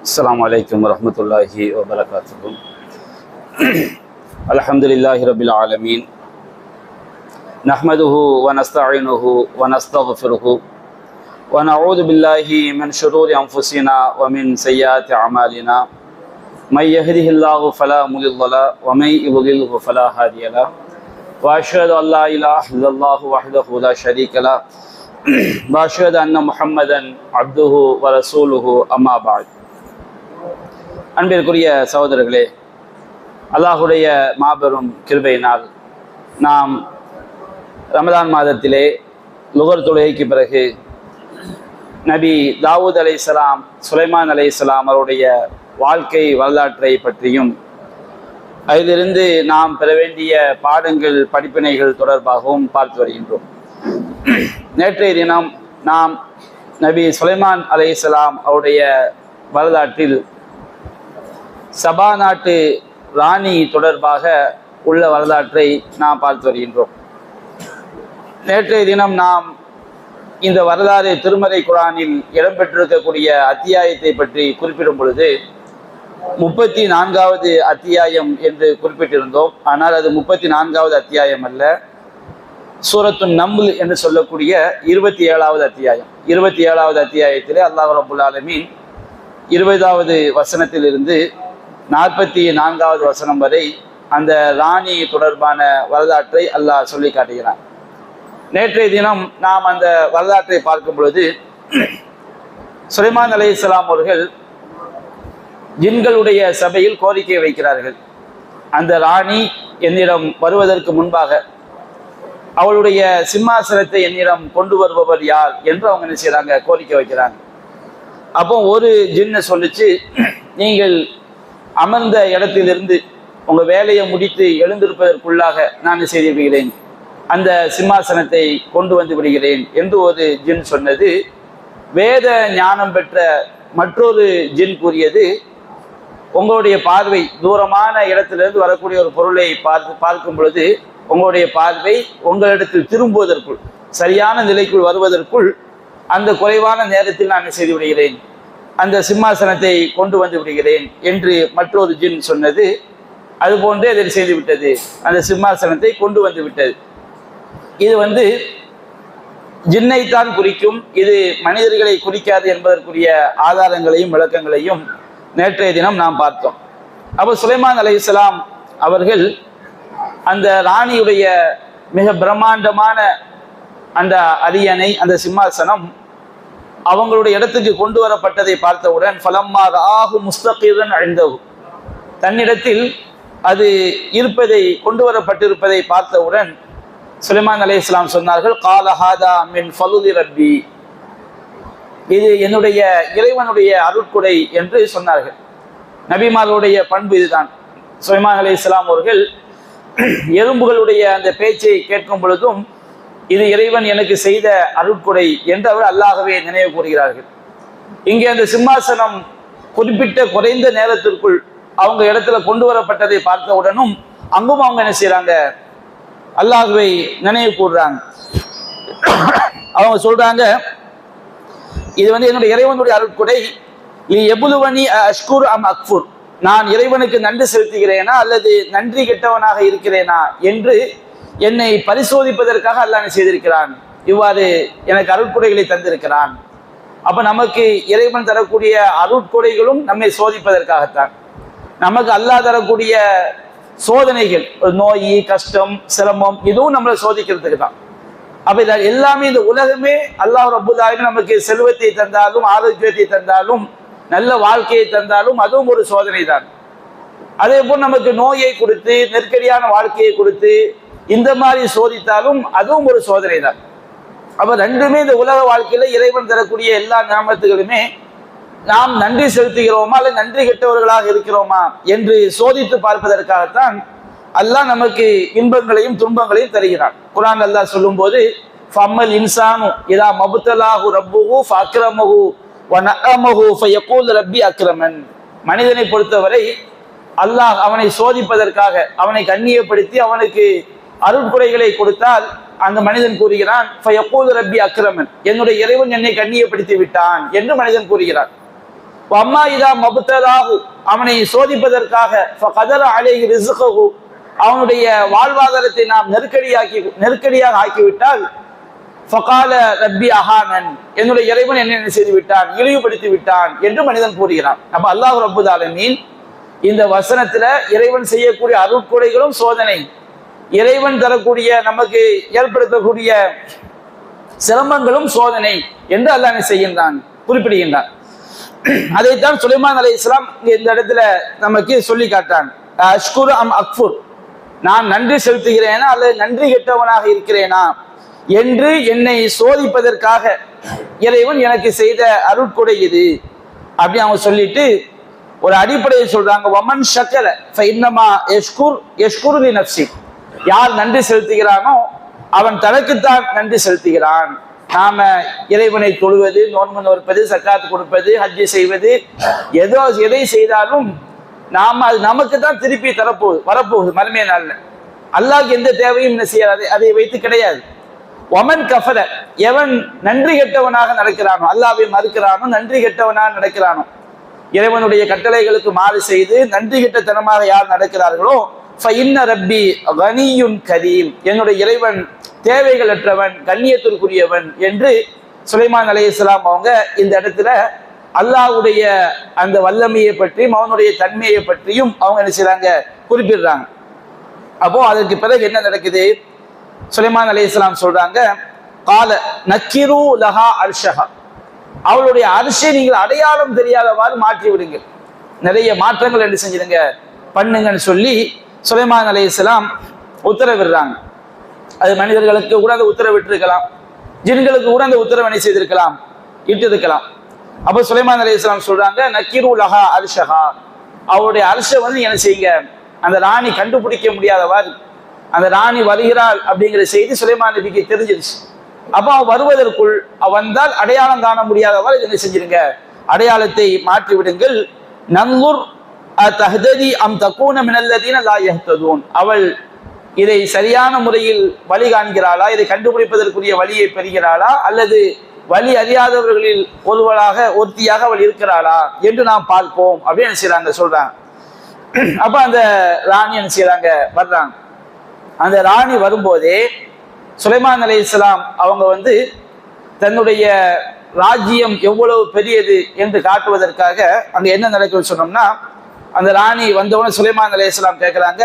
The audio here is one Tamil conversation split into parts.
السلام عليكم ورحمة الله وبركاته. الحمد لله رب العالمين. نحمده ونستعينه ونستغفره ونعوذ بالله من شرور أنفسنا ومن سيئات أعمالنا. من يهده الله فلا مضل له ومن يضلل فلا هادي له. وأشهد أن لا إله إلا الله وحده لا شريك له. وأشهد أن محمدا عبده ورسوله أما بعد. அன்பிற்குரிய சகோதரர்களே, அல்லாஹுடைய மாபெரும் கிருபையினால் நாம் ரமதான் மாதத்திலே லுகர் தொழுகைக்கு பிறகு நபி தாவூத் அலைஹிஸ்ஸலாம், சுலைமான் அலைஹிஸ்ஸலாம் அவருடைய வாழ்க்கை வரலாற்றை பற்றியும் அதிலிருந்து நாம் பெற வேண்டிய பாடங்கள் படிப்பினைகள் தொடர்பாகவும் பார்த்து வருகின்றோம். நேற்றைய தினம் நாம் நபி சுலைமான் அலைஹிஸ்ஸலாம் அவருடைய வரலாற்றில் சபா நாட்டு ராணி தொடர்பாக உள்ள வரலாற்றை நாம் பார்த்து வருகின்றோம். நேற்றைய தினம் நாம் இந்த வரலாறு திருமறை குர்ஆனில் இடம்பெற்றிருக்கக்கூடிய அத்தியாயத்தை பற்றி குறிப்பிடும் பொழுது 34வது அத்தியாயம் என்று குறிப்பிட்டிருந்தோம். ஆனால் அது 34வது அத்தியாயம் அல்ல, சூரத்துன் நம்ல் என்று சொல்லக்கூடிய 27வது அத்தியாயம். 27வது அத்தியாயத்திலே அல்லாஹ் ரப்புல் ஆலமீன் 20வது வசனத்திலிருந்து 44வது வசனம் வரை அந்த ராணி தொடர்பான வரலாற்றை அல்லாஹ் சொல்லி காட்டுகிறான். நேற்றைய தினம் நாம் அந்த வரலாற்றை பார்க்கும் பொழுது சுலைமான் அலைஹிஸ்ஸலாம் அவர்கள் ஜின்களுடைய சபையில் கோரிக்கை வைக்கிறார்கள். அந்த ராணி என்னிடம் வருவதற்கு முன்பாக அவளுடைய சிம்மாசனத்தை என்னிடம் கொண்டு வருபவர் யார் என்று அவங்க என்ன செய்யறாங்க, கோரிக்கை வைக்கிறாங்க. அப்போ ஒரு ஜின்னு சொல்லிச்சு, நீங்கள் அமர்ந்த இடத்திலிருந்து உங்க வேலையை முடித்து எழுந்திருப்பதற்குள்ளாக நான் செய்து விடுகிறேன், அந்த சிம்மாசனத்தை கொண்டு வந்து விடுகிறேன் என்று ஒரு ஜின் சொன்னது. வேத ஞானம் பெற்ற மற்றொரு ஜின் கூறியது, உங்களுடைய பார்வை தூரமான இடத்திலிருந்து வரக்கூடிய ஒரு பொருளை பார்க்கும் பொழுது உங்களுடைய பார்வை உங்களிடத்தில் திரும்புவதற்குள், சரியான நிலைக்குள் வருவதற்குள் அந்த குறைவான நேரத்தில் நான் செய்து விடுகிறேன், அந்த சிம்மாசனத்தை கொண்டு வந்து விடுகிறேன் என்று மற்றொரு ஜின் சொன்னது. அதுபோன்றே அதில் செய்து விட்டது, அந்த சிம்மாசனத்தை கொண்டு வந்து விட்டது. இது ஜின்னைத்தான் குறிக்கும், இது மனிதர்களை குறிக்காது என்பதற்குரிய ஆதாரங்களையும் விளக்கங்களையும் நேற்றைய தினம் நாம் பார்த்தோம். அப்போ சுலைமான் அலைஹிஸ்ஸலாம் அவர்கள் அந்த ராணியுடைய மிக பிரம்மாண்டமான அந்த அரியணை, அந்த சிம்மாசனம் அவங்களுடைய இடத்துக்கு கொண்டு வரப்பட்டதை பார்த்தவுடன் ஃபலம்மா ரஆஹு முஸ்தகிரன் இன்தஹு, தன்னிடத்தில் அது இருப்பதை, கொண்டு வரப்பட்டிருப்பதை பார்த்தவுடன் சுலைமான் அலைஹிஸ்ஸலாம் சொன்னார்கள், கால ஹாதா மின் ஃபலுதி ரப்பி, இது என்னுடைய இறைவனுடைய அருட்கொடை என்று சொன்னார்கள். நபிமார்களுடைய பண்பு இதுதான். சுலைமான் அலைஹிஸ்ஸலாம் அவர்கள் எறும்புகளுடைய அந்த பேச்சை கேட்கும் பொழுதும் இது இறைவன் எனக்கு செய்த அருட்கொடை என்று அவர் அல்லாஹ்வே நினைவு கூறுகிறார்கள். இங்கே அந்த சிம்மாசனம் குறிப்பிட்ட குறைந்த நேரத்திற்குள் அவங்க இடத்துல கொண்டு வரப்பட்டதை பார்த்தவுடனும் அங்கும் அவங்க என்ன செய்யறாங்க, அல்லாஹ்வை நினைவு கூறுறாங்க. அவங்க சொல்றாங்க, இது என்னுடைய இறைவனுடைய அருட்கொடை, எபுலுவனி அஷ்குர் அம் அக்ஃபுர், நான் இறைவனுக்கு நன்றி செலுத்துகிறேனா அல்லது நன்றி கெட்டவனாக இருக்கிறேனா என்று என்னை பரிசோதிப்பதற்காக அல்லாஹ் செய்திருக்கிறான். இவ்வாறு எனக்கு அருட்கொடைகளை தந்திருக்கிறான். அப்ப நமக்கு இறைவன் தரக்கூடிய அருட்கொடைகளும் நம்மை சோதிப்பதற்காகத்தான். நமக்கு அல்லாஹ் தரக்கூடிய சோதனைகள், நோய், கஷ்டம், சிரமம், இதுவும் நம்மளை சோதிக்கிறதுக்கு தான். அப்ப இது எல்லாமே, இந்த உலகமே அல்லாஹ் ரப்புல் ஆலமீன் நமக்கு செல்வத்தை தந்தாலும், ஆரோக்கியத்தை தந்தாலும், நல்ல வாழ்க்கையை தந்தாலும் அதுவும் ஒரு சோதனை தான். அதே போல் நமக்கு நோயை கொடுத்து, நெருக்கடியான வாழ்க்கையை கொடுத்து, இந்த மாதிரி சோதித்தாலும் அதுவும் ஒரு சோதனை தான். அப்ப ரெண்டுமே இந்த உலக வாழ்க்கையில இறைவன் தரக்கூடிய எல்லா நியமத்துகளுமே நாம் நன்றி செலுத்துகிறோமா அல்ல நன்றி கெட்டவர்களாக இருக்கிறோமா என்று சோதித்து பார்ப்பதற்காகத்தான் அல்லாஹ் நமக்கு இன்பங்களையும் துன்பங்களையும் தருகிறான். குர்ஆன் அல்லாஹ் சொல்லும் போது, ஃபம்மல் இன்சானு இதா மப்தலாஹு ரப்புஹு ஃபஅக்ரமஹு வநஅமஹு ஃபயகூல் ரப்பி அக்ரமன், மனிதனை பொறுத்தவரை அல்லாஹ் அவனை சோதிப்பதற்காக, அவனை கண்ணியப்படுத்தி அவனுக்கு அருட்கொடைகளை கொடுத்தால் அந்த மனிதன் கூறுகிறான், ஃபயகூல் ரப்பி அக்ரமன், என்னுடைய இறைவன் என்னை கண்ணியப்படுத்தி விட்டான் என்று மனிதன் கூறுகிறான். அம்மா இதா மபுத்தலாகு அவனை சோதிப்பதற்காக ஃபகதர அலைஹி ரிஸ்கஹு அவனுடைய வாழ்வாதாரத்தை நாம் நெருக்கடியாக ஆக்கிவிட்டால் ஃபகால ரப்பி அஹானன் என்னுடைய இறைவன் என்ன செய்து விட்டான், இழிவுபடுத்தி விட்டான் என்று மனிதன் கூறுகிறான். அப்ப அல்லாஹ் ரப்புல் ஆலமீன் இந்த வசனத்துல இறைவன் செய்யக்கூடிய அருட்கொடைகளும் சோதனை, இறைவன் தரக்கூடிய நமக்கு ஏற்படுத்தக்கூடிய சிரமங்களும் சோதனை என்று அல்லாஹ் என்ன செய்கின்றான், குறிப்பிடுகின்றான். அதைத்தான் சுலைமான் அலைஹிஸ்ஸலாம் இந்த இடத்துல நமக்கு சொல்லி காட்டான். அஷ்குரு அம் அக்ஃபுர், நான் நன்றி செலுத்துகிறேனா அல்லது நன்றி கெட்டவனாக இருக்கிறேனா என்று என்னை சோதிப்பதற்காக இறைவன் எனக்கு செய்த அருட்கொடை இது அப்படி அவங்க சொல்லிட்டு ஒரு அடிப்படையை சொல்றாங்க. வமன் ஷக்கர ஃபஇன்னமா யஷ்குரு லி நஃப்ஸி, யார் நன்றி செலுத்துகிறானோ அவன் தனக்குத்தான் நன்றி செலுத்துகிறான். நாம இறைவனை தொழுவது, நோன்பு நோற்பது, சக்காத்து கொடுப்பது, ஹஜ்ஜி செய்வது, எதை செய்தாலும் நாம அது நமக்கு தான் திருப்பி வரப்போகுது மறுமை நாள்ல. அல்லாஹ்க்கு எந்த தேவையும் என்ன செய்யாது, அதை வைத்து கிடையாது. ஒமன் கஃபர, எவன் நன்றி கெட்டவனாக நடக்கிறானோ, அல்லாஹ்வை மறுக்கிறானோ, நன்றி கெட்டவனாக நடக்கிறானோ, இறைவனுடைய கட்டளைகளுக்கு மாறு செய்து நன்றி கெட்டத்தனமாக யார் நடக்கிறார்களோ, ஃபஇன்ன ரப்பி கனியுன் கரீம், என்னுடைய இறைவன் தேவைகளற்றவன், கண்ணியத்திற்குரியவன் என்று சுலைமான் அலைஹிஸ்ஸலாம் அவங்க இந்த இடத்துல அல்லாஹ்வுடைய அந்த வல்லமையை பற்றியும் அவனுடைய தன்மையை பற்றியும் அவங்க என்ன செய்றாங்க, குறிப்பிடுறாங்க. அப்போ அதற்கு பிறகு என்ன நடக்குது, சுலைமான் அலைஹிஸ்ஸலாம் சொல்றாங்க, கால நக்கிரு லஹா அர்ஷஹா, அவளுடைய அரிசை நீங்கள் அடையாளம் தெரியாதவாறு மாற்றி விடுங்கள், நிறைய மாற்றங்கள் என்ன செஞ்சிருங்க பண்ணுங்கன்னு சொல்லி சுலைமான் அலைஹிஸ்ஸலாம் உத்தரவிடுறாங்க. அது மனிதர்களுக்கு கூட அந்த உத்தரவிட்டிருக்கலாம், ஜின்களுக்கு கூட அந்த உத்தரவு என்ன செய்திருக்கலாம், இட்டிருக்கலாம். அப்போ சுலைமான் அலைஹிஸ்ஸலாம் சொல்றாங்க, நக்கிரு லஹா அர்ஷஹா, அவருடைய அரிசை வந்து என்ன செய்யுங்க, அந்த ராணி கண்டுபிடிக்க முடியாதவாறு, அந்த ராணி வருகிறாள் அப்படிங்கிற செய்தி சுலைமான் நபிக்கு தெரிஞ்சிருச்சு. அப்போ அவன் வருவதற்குள் வந்தால் அடையாளம் காண முடியாதவாறு என்ன செஞ்சிருங்க, அடையாளத்தை மாற்றி விடுங்கள். நன்லுர் தஹ்ததி அம் தகூன மினல்லதீன லா யஹ்ததூன், அவள் இதை சரியான முறையில் வழி காண்கிறாளா, இதை கண்டுபிடிப்பதற்குரிய வழியை பெறுகிறாளா, அல்லது வழி அறியாதவர்களில் ஒருத்தியாக அவள் இருக்கிறாளா என்று நாம் பார்ப்போம் அப்படின்னு என்ன செய்யறாங்க சொல்றாங்க. அப்ப அந்த ராணி என்ன செய்யறாங்க, வர்றாங்க. அந்த ராணி வரும்போதே சுலைமான் அலைஹிஸ்ஸலாம் அவங்க வந்து தன்னுடைய ராஜ்யம் எவ்வளவு பெரியது என்று காட்டுவதற்காக அங்க என்ன நடக்குதுன்னு சொன்னோம்னா, அந்த ராணி வந்தவுடனே சுலைமான் அலைஹிஸ்ஸலாம் கேட்கிறாங்க,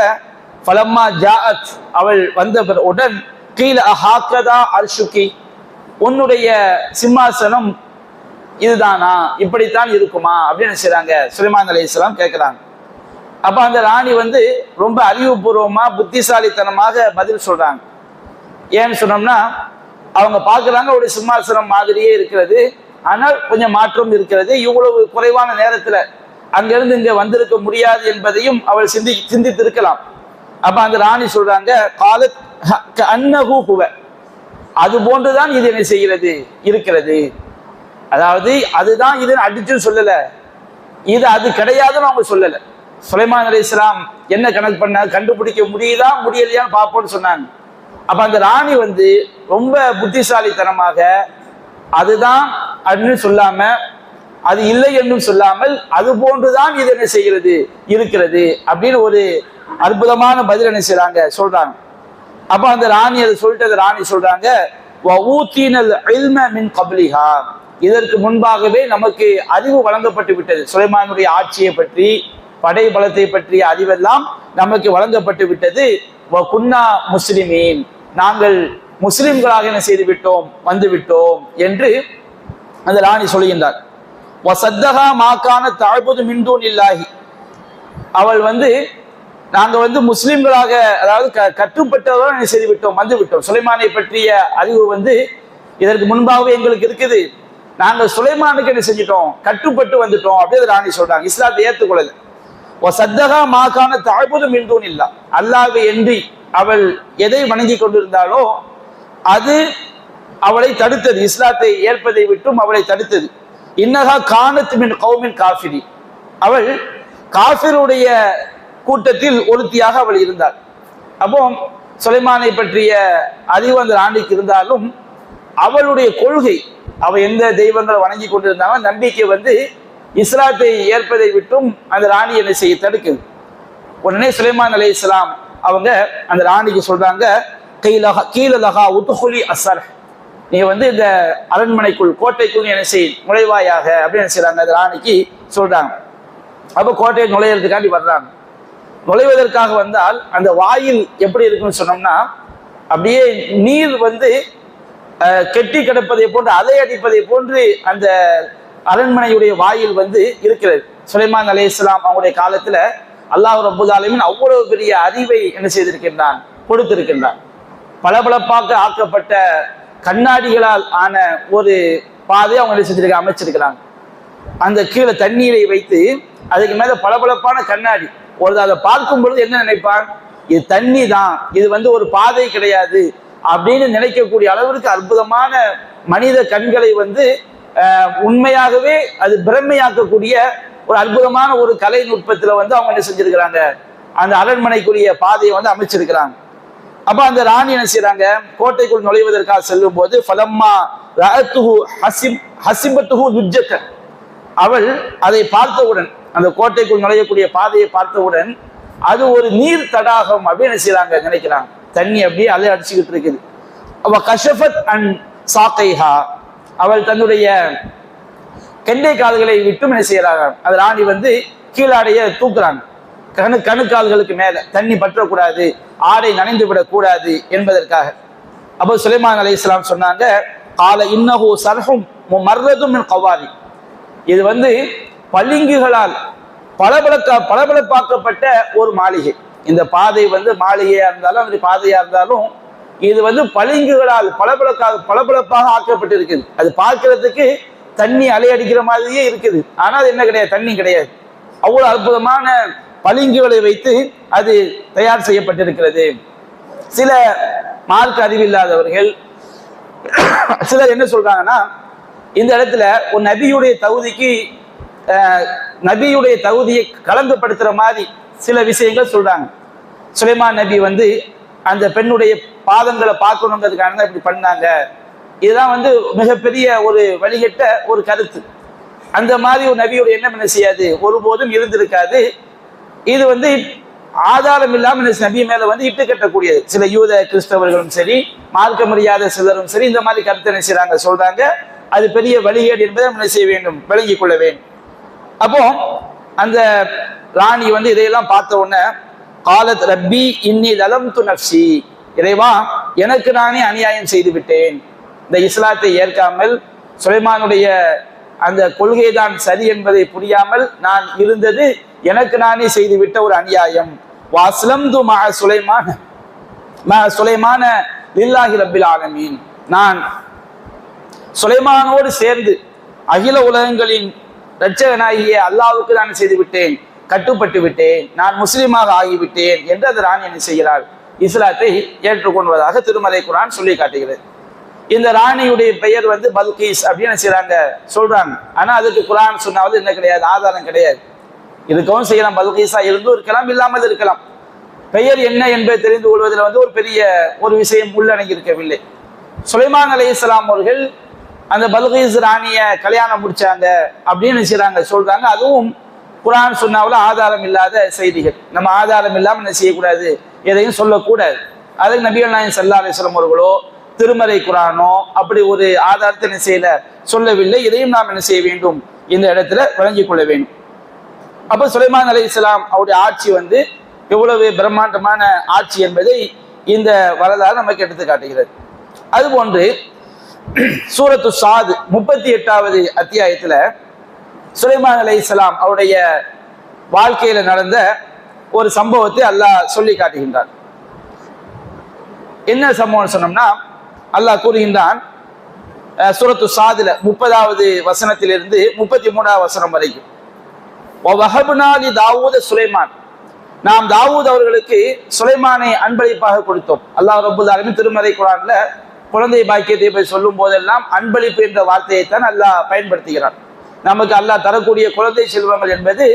ஃபலம்மா ஜாஅத், அவள் வந்தவுடன் கீல அஹாக்கதா அர்ஷுகி, உன்னுடைய சிம்மாசனம் இதுதானா, இப்படித்தான் இருக்குமா அப்படின்னு செய்றாங்க சுலைமான் அலைஹிஸ்ஸலாம் கேட்கிறாங்க. அப்ப அந்த ராணி வந்து ரொம்ப அறிவுபூர்வமா புத்திசாலித்தனமாக பதில் சொல்றாங்க. ஏன்னு சொன்னோம்னா, அவங்க பார்க்குறாங்க ஒரு சிம்மாசனம் மாதிரியே இருக்கிறது, ஆனால் கொஞ்சம் மாற்றம் இருக்கிறது, இவ்வளவு குறைவான நேரத்துல அங்கிருந்து இங்க வந்திருக்க முடியாது என்பதையும் அவள் சிந்தித்திருக்கலாம். அப்ப அந்த ராணி சொல்றாங்க, காலத் அன்னஹு ஹுவ, அது போன்றுதான் இது என்ன செய்கிறது இருக்கிறது, அதாவது அதுதான் இது அடிச்சு சொல்லல, இது அது கிடையாதுன்னு அவங்க சொல்லல. சுலைமான் அலைஹிஸ்ஸலாம் என்ன கணக்கு பண்ண, கண்டுபிடிக்க முடியுதா முடியலையான்னு பார்ப்போம்னு சொன்னாங்க. அப்ப அந்த ராணி வந்து ரொம்ப புத்திசாலித்தனமாக அதுதான் அப்படின்னு சொல்லாம, அது இல்லை என்றும் சொல்லாமல், அது போன்றுதான் இது என்ன செய்கிறது இருக்கிறது அப்படின்னு ஒரு அற்புதமான பதில் என்ன செய்றாங்க சொல்றாங்க. அப்ப அந்த ராணி அதை சொல்லிட்டு அந்த ராணி சொல்றாங்க, வஊதீனல் இல்ம மின் கப்லிஹா, இதற்கு முன்பாகவே நமக்கு அறிவு வழங்கப்பட்டு விட்டது, சுலைமானுடைய ஆட்சியை பற்றி, படை பலத்தை பற்றிய அறிவெல்லாம் நமக்கு வழங்கப்பட்டு விட்டது. குன்னா முஸ்லிமீன், நாங்கள் முஸ்லிம்களாக என்ன செய்து விட்டோம், வந்து விட்டோம் என்று அந்த ராணி சொல்கின்றார். வசத்தகா மாக்கான தஅபுது மின் தூனில்லாஹி, அவள் வந்து நாங்க வந்து முஸ்லிம்களாக, அதாவது கட்டுப்பட்டவர்கள் என்ன செய்து விட்டோம், வந்து விட்டோம். சுலைமானை பற்றிய அறிவு வந்து இதற்கு முன்பாகவே எங்களுக்கு இருக்குது, நாங்கள் சுலைமானுக்கு என்ன செஞ்சிட்டோம், கட்டுப்பட்டு வந்துட்டோம் அப்படின்னு ராணி சொல்றாங்க. இஸ்லாத்தை ஏற்றுக்கொள்ளல. சத்தகா மாக்கான தஅபுது மின் தூனில்லா, அல்லாஹ்வை என்று அவள் எதை வணங்கி கொண்டிருந்தாலோ அது அவளை தடுத்தது, இஸ்லாத்தை ஏற்பதை விட்டும் அவளை தடுத்தது. இன்னகா கானத் மின் கௌமின் காஃபிரி, அவள் காஃபிருடைய கூட்டத்தில் ஒருத்தியாக அவள் இருந்தாள். அப்போ சுலைமானை பற்றிய அறிவு அந்த ராணிக்கு இருந்தாலும் அவளுடைய கொள்கை, அவள் எந்த தெய்வங்களை வணங்கி கொண்டிருந்தாலும் நம்பிக்கை வந்து இஸ்லாத்தை ஏற்பதை விட்டும் அந்த ராணி என்ன செய்ய தடுக்குது. உடனே சுலைமான் அலைஹிஸ்ஸலாம் அவங்க அந்த ராணிக்கு சொல்றாங்க, கீழலகா உத்துஹுலி அஸ்ஸர், நீ வந்து இந்த அரண்மனைக்குள் கோட்டைக்குள் என்ன செய் நுழைவாயாக அப்படின்னு செய்யறாங்க. அந்த ராணிக்கு சொல்றாங்க. அப்போ கோட்டையை நுழையிறதுக்காண்டி வர்றாங்க. நுழைவதற்காக வந்தால் அந்த வாயில் எப்படி இருக்குன்னு சொன்னோம்னா, அப்படியே நீர் வந்து கெட்டி கிடப்பதை போன்று அலை அடிப்பதை போன்று அந்த அரண்மனையுடைய வாயில் வந்து இருக்கிறது. சுலைமான் அலைஹிஸ்ஸலாம் அவங்களுடைய காலத்துல அல்லாஹ் ரப்பல் ஆலமீன் அவ்வளவு பெரிய அறிவை என்ன செய்திருக்கின்றான், கொடுத்திருக்கின்றான். பளபளப்பாக ஆக்கப்பட்ட கண்ணாடிகளால் ஆன ஒரு பாதை அவங்க என்ன செஞ்சிருக்க அமைச்சிருக்கிறாங்க. அந்த கீழே தண்ணீரை வைத்து அதுக்கு மேல பளபளப்பான கண்ணாடி. ஒரு அதை பார்க்கும் பொழுது என்ன நினைப்பான், இது தண்ணி தான், இது வந்து ஒரு பாதை கிடையாது அப்படின்னு நினைக்கக்கூடிய அளவிற்கு அற்புதமான மனித கண்களை வந்து உண்மையாகவே அது பிரம்மையாக்கக்கூடிய ஒரு அற்புதமான ஒரு கலை நுட்பத்துல வந்து அவங்க என்ன செஞ்சிருக்கிறாங்க, அந்த அரண்மனைக்குரிய பாதையை வந்து அமைச்சிருக்கிறாங்க. அப்ப அந்த ராணி என்ன செய்யறாங்க, கோட்டைக்குள் நுழைவதற்காக செல்லும் போது ஃபலம்மா ரஅத்துஹு ஹஸிபத்துஹு லுஜ்ஜத்தன், அவள் அதை பார்த்தவுடன், அந்த கோட்டைக்குள் நுழையக்கூடிய பாதையை பார்த்தவுடன் அது ஒரு நீர் தடாகம் அப்படின்னு செய்யறாங்க, நினைக்கிறாங்க. தண்ணி அப்படியே அலை அடிச்சுக்கிட்டு இருக்குது. அவ கஷஃபத் அன் சாக்கைஹா, அவள் தன்னுடைய கெண்டை கால்களை விட்டு என்ன செய்யறாங்க, அது ராணி வந்து கீழாடைய தூக்குறாங்க. கணுக்கால்களுக்கு மேல தண்ணி பற்றக்கூடாது, ஆடை நனைந்து விடக்கூடாது என்பதற்காக. அப்போ சுலைமான் அலைஹிஸ்ஸலாம் சொன்னாங்க, கால இன்னஹு சர்ஹும் முமர்ரதும் மின் கவாரி, இது வந்து பளிங்குகளால் பளபளப்பாக்கப்பட்ட ஒரு மாளிகை. இந்த பாதை வந்து மாளிகையா இருந்தாலும் அந்த பாதையா இருந்தாலும் இது வந்து பளிங்குகளால் பளபளப்பாக ஆக்கப்பட்டு இருக்குது. அது பார்க்கறதுக்கு தண்ணி அலையடிக்கிற மாதிரியே இருக்குது, ஆனால் அது என்ன கிடையாது, தண்ணி கிடையாது. அவ்வளவு அற்புதமான பளிங்குகளை வைத்து அது தயார் செய்யப்பட்டிருக்கிறது. சில மார்க்க அறிவில்லாதவர்கள் சிலர் என்ன சொல்றாங்கன்னா, இந்த இடத்துல ஒரு நபியுடைய தகுதியை களங்கப்படுத்துற மாதிரி சில விஷயங்கள் சொல்றாங்க. சுலைமான் நபி வந்து அந்த பெண்ணுடைய பாதங்களை பார்க்கணுங்கிறதுக்காக இப்படி பண்ணாங்க. இதுதான் வந்து மிகப்பெரிய ஒரு வழிகட்ட ஒரு கருத்து. அந்த மாதிரி ஒரு நபியுடைய எண்ணம் என்ன செய்யாது, ஒருபோதும் இருந்திருக்காது. இது வந்து ஆதாரம் இல்லாமல் நபி மேல வந்து இட்டு கட்டக்கூடியது. சில யூத கிறிஸ்தவர்களும் சரி, மார்க்க முடியாத சிலரும் சரி, இந்த மாதிரி கருத்தை என்ன செய்றாங்க, சொல்றாங்க. அது பெரிய வழிகேடு என்பதை என்ன செய்ய வேண்டும், விளங்கிக் கொள்ள வேண்டும். அப்போ அந்த ராணி வந்து இதையெல்லாம் பார்த்த உடனே காலத் ரப்பி இன்னி லலம்து நஃப்ஸி, இறைவா எனக்கு நானே அநியாயம் செய்து விட்டேன். இந்த இஸ்லாத்தை ஏற்காமல் சுலைமானுடைய அந்த கொள்கைதான் சரி என்பதை புரியாமல் நான் இருந்தது எனக்கு நானே செய்துவிட்ட ஒரு அநியாயம். வாஸ்லம்து மஅ சுலைமான லில்லாஹி ரப்பில் ஆலமீன், நான் சுலைமானோடு சேர்ந்து அகில உலகங்களின் இரட்சகனாகிய அல்லாஹ்வுக்கு நான் செய்து விட்டேன், கட்டுப்பட்டு விட்டேன், நான் முஸ்லீமாக ஆகிவிட்டேன் என்று அந்த ராணி என்ன செய்கிறாள், இஸ்லாத்தை ஏற்றுக்கொள்வதாக திருமறை குர்ஆன் சொல்லி காட்டுகிறது. இந்த ராணியுடைய பெயர் வந்து பல்கீஸ் அப்படின்னு செய்யறாங்க, சொல்றாங்க. ஆனா அதுக்கு குர்ஆன் சொன்னாவது என்ன கிடையாது, ஆதாரம் கிடையாது. இருக்கவும் செய்யலாம், பல்கீஸா இருந்தும் இருக்கலாம், இல்லாமல் இருக்கலாம். பெயர் என்ன என்பதை தெரிந்து கொள்வதில் வந்து ஒரு பெரிய ஒரு விஷயம் உள்ளடங்கி இருக்கவில்லை. சுலைமான் அலைஹிஸ்ஸலாம் அவர்கள் அந்த பல்கீஸ் ராணிய கல்யாணம் முடிச்சாங்க அப்படின்னு செய்யறாங்க, சொல்றாங்க. அதுவும் குர்ஆன் சொன்னாவில் ஆதாரம் இல்லாத செய்திகள். நம்ம ஆதாரம் இல்லாமல் என்ன செய்யக்கூடாது, எதையும் சொல்லக்கூடாது. அதுக்கு நபிகள் நாயகம் ஸல்லல்லாஹு அலைஹி வஸல்லம் அவர்களோ திருமறை குர்ஆனோ அப்படி ஒரு ஆதாரத்தை என்ன செய்யல, சொல்லவில்லை. இதையும் நாம் என்ன செய்ய வேண்டும், இந்த இடத்துல விளங்கிக் கொள்ள வேண்டும். அப்ப சுலைமான் அலைஹிஸ்ஸலாம் அவருடைய ஆட்சி வந்து எவ்வளவு பிரம்மாண்டமான ஆட்சி என்பதை இந்த வரலாறு நமக்கு எடுத்து காட்டுகிறது. அதுபோன்று சூரத்து சாத் 38வது அத்தியாயத்துல சுலைமான் அலைஹிஸ்ஸலாம் அவருடைய வாழ்க்கையில நடந்த ஒரு சம்பவத்தை அல்லாஹ் சொல்லி காட்டுகின்றான். என்ன சம்பவம் சொன்னோம்னா, அல்லாஹ் கூறுகின்றான் சூரத்து சாதுல 30வது வசனத்திலிருந்து 33வது வசனம் வரைக்கும், வஹப்னா லி தாவூத சுலைமான், நாம் தாவூத் அவர்களுக்கு சுலைமானை அன்பளிப்பாக கொடுத்தோம். அல்லாஹ் ரப்பல் ஆலமீன் திருமறை குர்ஆன்ல குழந்தை பாக்கியத்தை போய் சொல்லும் போதெல்லாம் அன்பளிப்பு என்ற வார்த்தையைத்தான் அல்லாஹ் பயன்படுத்துகிறான். நமக்கு அல்லாஹ் தரக்கூடிய குழந்தை செல்வங்கள் என்பது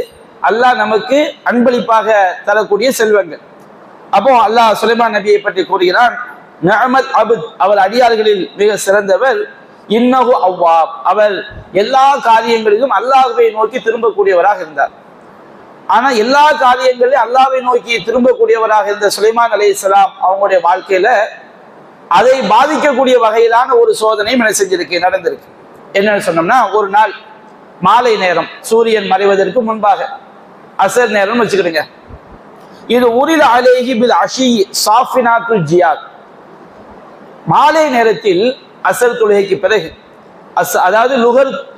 அல்லாஹ் நமக்கு அன்பளிப்பாக தரக்கூடிய செல்வங்கள். அப்போ அல்லாஹ் சுலைமான் நபியை பற்றி கூறுகிறான், நிஅமத் அப்த், அவர் அடியார்களில் மிக சிறந்தவர், இன்னஹு அவ்வாப், அவர் எல்லா காரியங்களிலும் அல்லாஹ்வை நோக்கி திரும்பக்கூடியவராக இருந்தார். ஆனா எல்லா காரியங்களிலும் அல்லாஹ்வை நோக்கி திரும்பக்கூடியவராக இருந்த சுலைமான் அலைஹிஸ்ஸலாம் அவங்களுடைய வாழ்க்கையில அதை பாதிக்கக்கூடிய வகையிலான ஒரு சோதனையும் என்ன செஞ்சிருக்கு, நடந்திருக்கு. என்னன்னு சொன்னோம்னா, ஒரு நாள் மாலை நேரம், சூரியன் மறைவதற்கு முன்பாக, அசர் நேரம் வச்சுக்கிடுங்க. இது உரில அலைஹி பில் அஷி சாஃபினாத்துல் ஜியாத், மாலை நேரத்தில் அசர் தொழுகைக்கு பிறகு, அதாவது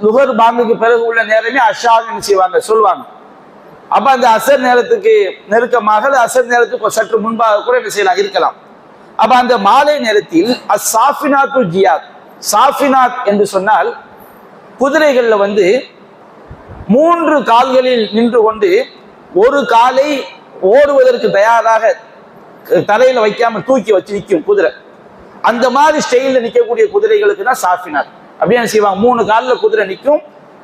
லுகர் பாங்குக்கு பிறகு உள்ள நேரமே அஷான்னு செய்வாங்க, சொல்லுவாங்க. அப்ப அந்த அசர் நேரத்துக்கு நெருக்கமாக, அசர் நேரத்துக்கு சற்று முன்பாக கூட என்ன செய்யலாம், இருக்கலாம். அப்ப அந்த மாலை நேரத்தில் சாஃபினாத்துல் ஜியாத், சாஃபினாத் என்று சொன்னால் குதிரைகள்ல வந்து 3 கால்களில் நின்று கொண்டு ஒரு காலை ஓடுவதற்கு தயாராக தலையில வைக்காம தூக்கி வச்சு நிற்கும் குதிரை. அந்த மாதிரி ஸ்டைல நிற்கக்கூடிய குதிரைகளுக்கு தான் சாஃபினாத். அப்படியே என்ன செய்வாங்க, 3 காலில் குதிரை நிற்கும்,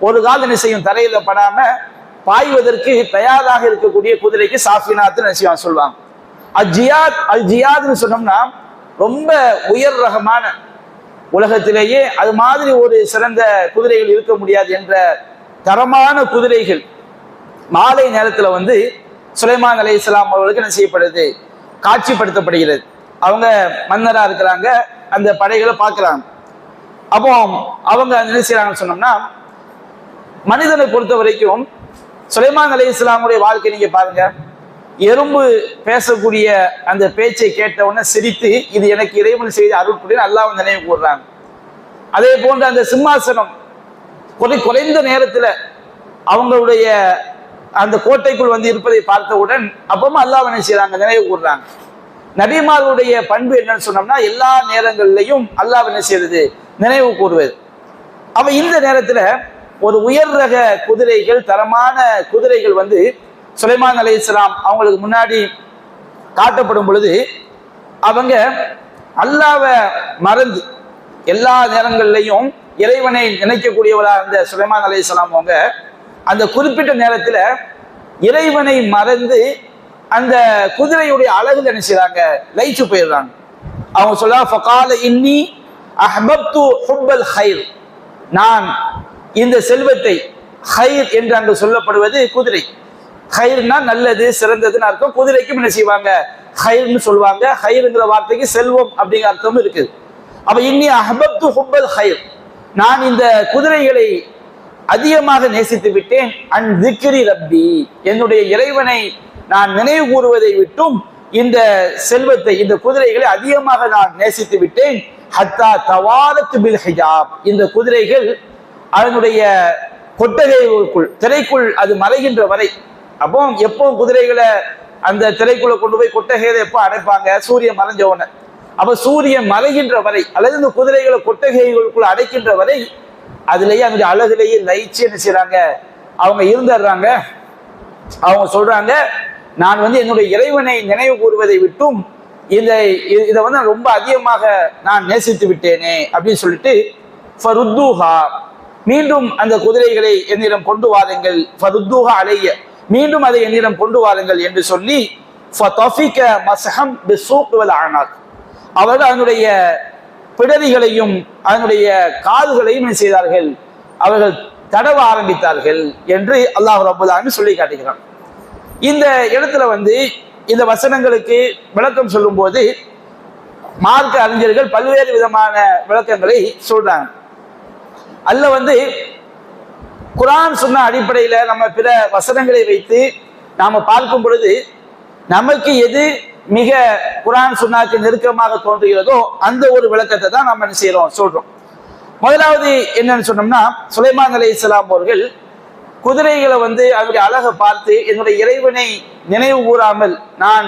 ஒரு கால் என்ன செய்யும், தரையில படாம பாய்வதற்கு தயாராக இருக்கக்கூடிய குதிரைக்கு சாஃபினாத் செய்வாங்க, சொல்லுவாங்க. அல் ஜியாத்னு சொன்னோம்னா ரொம்ப உயர் ரகமான, உலகத்திலேயே அது மாதிரி ஒரு சிறந்த குதிரைகள் இருக்க முடியாது என்ற தரமான குதிரைகள் மாலை நேரத்தில் வந்து சுலைமான் அலைஹிஸ்ஸலாம் அவர்களுக்கு என்ன செய்யப்படுது, காட்சிப்படுத்தப்படுகிறது. அவங்க மன்னரா இருக்கிறாங்க, அந்த படைகளை பார்க்கிறாங்க. அப்போ அவங்க என்ன செய்யறாங்கன்னு சொன்னோம்னா, மனிதனை பொறுத்த வரைக்கும் சுலைமான் அலைஹிஸ்ஸலாமுடைய வாழ்க்கை நீங்க பாருங்க. எறும்பு பேசக்கூடிய அந்த பேச்சை கேட்ட உடனே சிரித்து, இது எனக்கு இறைவன் செய்த அருட்புடன் அல்லாஹ் நினைவு கூறுறாங்க. அதே போன்று அந்த சிம்மாசனம் குறைந்த நேரத்தில் அவங்களுடைய அந்த கோட்டைக்குள் வந்து இருப்பதை பார்த்தவுடன் அப்பவும் அல்லாஹ் என்ன செய்யறாங்க, நினைவு கூறுறாங்க. நபிமார்களுடைய பண்பு என்னன்னு சொன்னோம்னா, எல்லா நேரங்களிலையும் அல்லாஹ் என்ன செய்யறது, நினைவு கூறுவது. அப்ப இந்த நேரத்துல ஒரு உயர் ரக குதிரைகள், தரமான குதிரைகள் வந்து சுலைமான் அலைஹிஸ்ஸலாம் அவங்களுக்கு முன்னாடி காட்டப்படும் பொழுது அவங்க அல்லாஹ்வை மறந்து எல்லா நேரங்களிலையும் இறைவனை நினைக்கக்கூடியவராக இருந்த சுலைமான் அலைஹிஸ்ஸலாம் அவங்க அந்த குறிப்பிட்ட நேரத்தில் இறைவனை மறந்து அந்த குதிரையுடைய அழகுல என்ன செய்றாங்க, லயிச்சு போயிடுறாங்க. அவங்க சொல்ல ஃபகால இன்னி அஹ்பப்து ஹுப்பல் ஹைர், நான் இந்த செல்வத்தை, ஹைர் என்று அங்கு சொல்லப்படுவது குதிரை, ஹைர்னா நல்லது சிறந்ததுன்னு அர்த்தம். குதிரைக்கும் என்ன செய்வாங்க, ஹைர்னு சொல்லுவாங்க. ஹைருங்கிற வார்த்தைக்கு செல்வம் அப்படிங்கிற அர்த்தமும் இருக்குது. அப்ப இன்னி அஹ்பப்து ஹுப்பல் ஹைர், நான் இந்த குதிரைகளை அதிகமாக நேசித்து விட்டேன். அன் திக்ரி ரப்பி, என்னுடைய இறைவனை நான் நினைவு கூறுவதை விட்டும் இந்த செல்வத்தை, இந்த குதிரைகளை அதிகமாக நான் நேசித்து விட்டேன். ஹத்தா தவாரத்து பில் ஹிஜாப், இந்த குதிரைகள் அதனுடைய கொட்டகைக்குள், திரைக்குள் அது மறைகின்ற வரை. அப்போ எப்போ குதிரைகளை அந்த திரைக்குள்ள கொண்டு போய் கொட்டகையை எப்போ அடைப்பாங்க, சூரியன் மறைஞ்ச உடனே. அப்ப சூரியன் மறைகின்ற வரை அல்லது இந்த குதிரைகளை கொட்டகைகளுக்குள்ள அடைக்கின்ற வரை அதுலயே அந்த அழகுலேயே லயிச்சு என்ன செய்யறாங்க, அவங்க இருந்துடுறாங்க. அவங்க சொல்றாங்க, நான் வந்து என்னுடைய இறைவனை நினைவு கூறுவதை விட்டும் இதை வந்து ரொம்ப அதிகமாக நான் நேசித்து விட்டேனே அப்படின்னு சொல்லிட்டு ஃபருத்தூஹா, மீண்டும் அந்த குதிரைகளை என்னிடம் கொண்டு வாருங்கள், ஃபருத்தூஹா அலைய, மீண்டும் அதை என்னிடம் கொண்டு வாருங்கள் என்று சொல்லி ஃபதஃபிக மஸ்ஹம் பிஸ்ஸூக் வல் அனாக், அவர்கள் அதனுடைய பிடரிகளையும் அதனுடைய காதுகளையும் செய்தார்கள், அவர்கள் தடவ ஆரம்பித்தார்கள் என்று அல்லாஹ் ரப்பல் ஆலமீன் சொல்லி காட்டுகிறான். இந்த இடத்துல வந்து இந்த வசனங்களுக்கு விளக்கம் சொல்லும் போது மார்க்க அறிஞர்கள் பல்வேறு விதமான விளக்கங்களை சொல்றாங்க. அல்ல வந்து குர்ஆன் சொன்ன அடிப்படையில நம்ம பிற வசனங்களை வைத்து நாம பார்க்கும் பொழுது நமக்கு எது மிக குர்ஆன் சுன்னாக்கு நெருக்கமாக தோன்றுகிறதோ அந்த ஒரு விளக்கத்தை தான் நம்ம என்ன செய்யறோம், சொல்றோம். முதலாவது என்னன்னு சொன்னோம்னா, சுலைமான் அலைஹிஸ்ஸலாம் அவர்கள் குதிரைகளை வந்து அவருடைய அழகை பார்த்து என்னுடைய இறைவனை நினைவு கூறாமல் நான்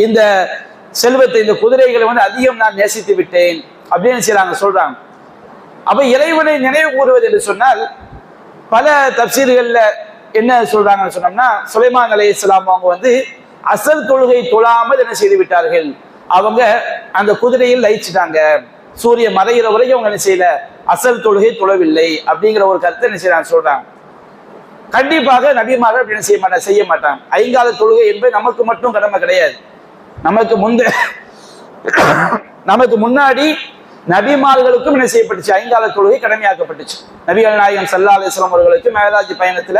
இந்த செல்வத்தை, இந்த குதிரைகளை வந்து அதிகம் நான் நேசித்து விட்டேன் அப்படின்னு செய்றாங்க, சொல்றாங்க. அப்ப இறைவனை நினைவு கூறுவது என்று சொன்னால் பல தப்சீர்கள்ல என்ன சொல்றாங்கன்னு சொன்னோம்னா, சுலைமான் அலைஹிஸ்ஸலாம் அவங்க வந்து அசல் தொழுகை தொழாமல் என்ன செய்து விட்டார்கள், அவங்க அந்த குதிரையில் லயிச்சுட்டாங்க. சூரியன் மறைகிற வரைக்கும் அவங்க என்ன செய்யல, அசல் தொழுகை தொழவில்லை அப்படிங்கிற ஒரு கருத்தை என்ன செய்யறாங்க, சொல்றாங்க. கண்டிப்பாக நபிமார்கள் அப்படி என்ன செய்ய மாட்டாங்க. ஐங்கால தொழுகை என்பது நமக்கு மட்டும் கடமை கிடையாது. நமக்கு முன்னாடி நபிமார்களுக்கும் என்ன செய்யப்பட்டுச்சு? ஐங்கால தொழுகை கடமையாக்கப்பட்டுச்சு. நபிகள் நாயகம் ஸல்லல்லாஹு அலைஹி வஸல்லம் அவர்களுக்கு மேராஜ் பயணத்துல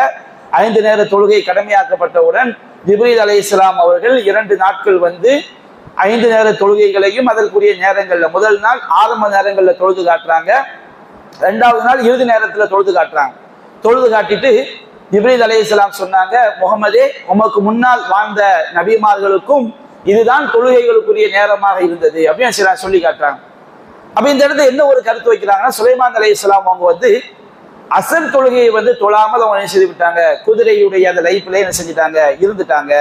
5 நேர தொழுகை கடமையாக்கப்பட்டவுடன் ஜிப்ரீல் அலைஹிஸ்ஸலாம் அவர்கள் 2 நாட்கள் வந்து 5 நேர தொழுகைகளையும் அதற்குரிய நேரங்கள்ல, முதல் நாள் ஆரம்ப நேரங்கள்ல தொழுது காட்டுறாங்க, 2வது நாள் இறுதி நேரத்துல தொழுது காட்டுறாங்க. தொழுது காட்டிட்டு ஜிப்ரீல் அலைஹிஸ்ஸலாம் சொன்னாங்க, முகமதே, உமக்கு முன்னால் வாழ்ந்த நபிமார்களுக்கும் இதுதான் தொழுகைகளுக்குரிய நேரமாக இருந்தது அப்படின்னு சொல்லி காட்டுறாங்க. அப்ப இந்த இடத்துல என்ன ஒரு கருத்து வைக்கிறாங்கன்னா, சுலைமான் அலைஹிஸ்ஸலாம் அவங்க வந்து அசர் தொழுகையை வந்து தொழாமல் அவங்க என்ன செய்து விட்டாங்க, குதிரையுடைய அந்த லைஃப்ல என்ன செஞ்சுட்டாங்க, இருந்துட்டாங்க.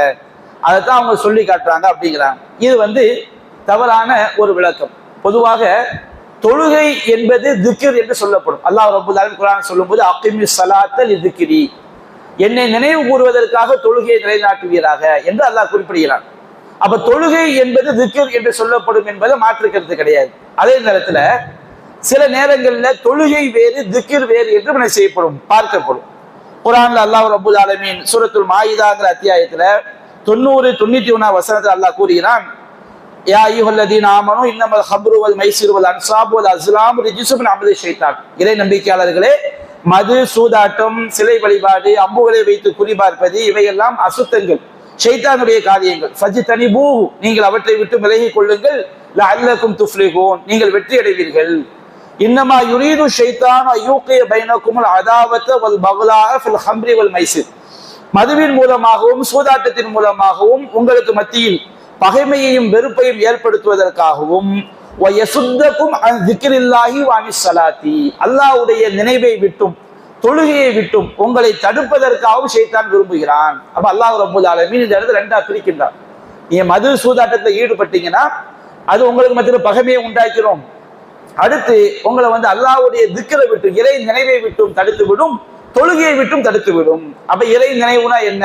அதைத்தான் அவங்க சொல்லி காட்டுறாங்க அப்படிங்கிறாங்க. இது வந்து தவறான ஒரு விளக்கம். பொதுவாக தொழுகை என்பது திக்ர் என்று சொல்லப்படும். அல்லாஹ் ரப்பல் ஆலமீன் குர்ஆன் சொல்லும்போது அகிமிஸ் ஸலாத்த லிதிக்ரி, என்னை நினைவு கூறுவதற்காக தொழுகையை நிலைநாட்டுவீராக என்று அல்லாஹ் குறிப்பிடுகிறான். அப்ப தொழுகை என்பது திக்ர் என்று சொல்லப்படும் என்பதை மாற்று கருத்து கிடையாது. அதே நேரத்துல சில நேரங்கள்ல தொழுகை வேறு திக்ர் வேறு என்று என்ன செய்யப்படும், பார்க்கப்படும். குர்ஆன்ல அல்லாஹ் ரப்பல் ஆலமீன் சூரத்துல் மாயிதாங்கிற அத்தியாயத்துல 90-91 வசனத்தில் அல்லாஹ் கூறுகிறான், யா அய்யுஹல்லதீன ஆமனூ இன்னமல் ஹம்ரு வல் மைசிரு வல் அன்சாபு வல் அஸ்லாமு ரிஜ்ஸும் மின் அமலி ஷைத்தான். இறை நம்பிக்கையாளர்களே, மது, சூதாட்டம், சிலை வழிபாடு, அம்புகளை வைத்து குறிபார்ப்பது, இவையெல்லாம் அசுத்தங்கள், ஷைத்தானுடைய காரியங்கள். ஃபஜ்தனிபூஹு, நீங்கள் அவற்றை விட்டு விலகிக் கொள்ளுங்கள். லஅல்லக்கும் துஃப்லிஹூன், நீங்கள் வெற்றி அடைவீர்கள். இன்னமா யுரீது ஷைத்தான் அய்யூகிய பைனக்குமுல் அதாவத வல் பக்லாஅ ஃபில் ஹம்ரி வல் மைசிர், மதுவின் மூலமாகவும் சூதாட்டத்தின் மூலமாகவும் உங்களுக்கு மத்தியில் பகைமையையும் வெறுப்பையும் ஏற்படுத்துவதற்காகவும் வயசுத்தக்கும் அன் திக்ரில்லாஹி வ அனிஸ் ஸலாத்தி, அல்லாஹ்வுடைய நினைவை விட்டும் தொழுகையை விட்டும் உங்களை தடுப்பதற்காகவும் ஷைத்தான் விரும்புகிறான். அப்ப அல்லாஹ் ரப்பல் ஆலமீன் இந்த இடத்துல 2ஆ பிரிக்கின்றான். நீங்க மது சூதாட்டத்தில் ஈடுபட்டீங்கன்னா அது உங்களுக்கு மத்தியில் பகைமையை உண்டாக்கிறோம். அடுத்து உங்களை வந்து அல்லாஹ்வுடைய திக்ரை விட்டு, இறை நினைவை விட்டும் தடுத்து விடும், தொழுகையை விட்டும் தடுத்து விடும். அப்ப இறை நினைவுனா என்ன?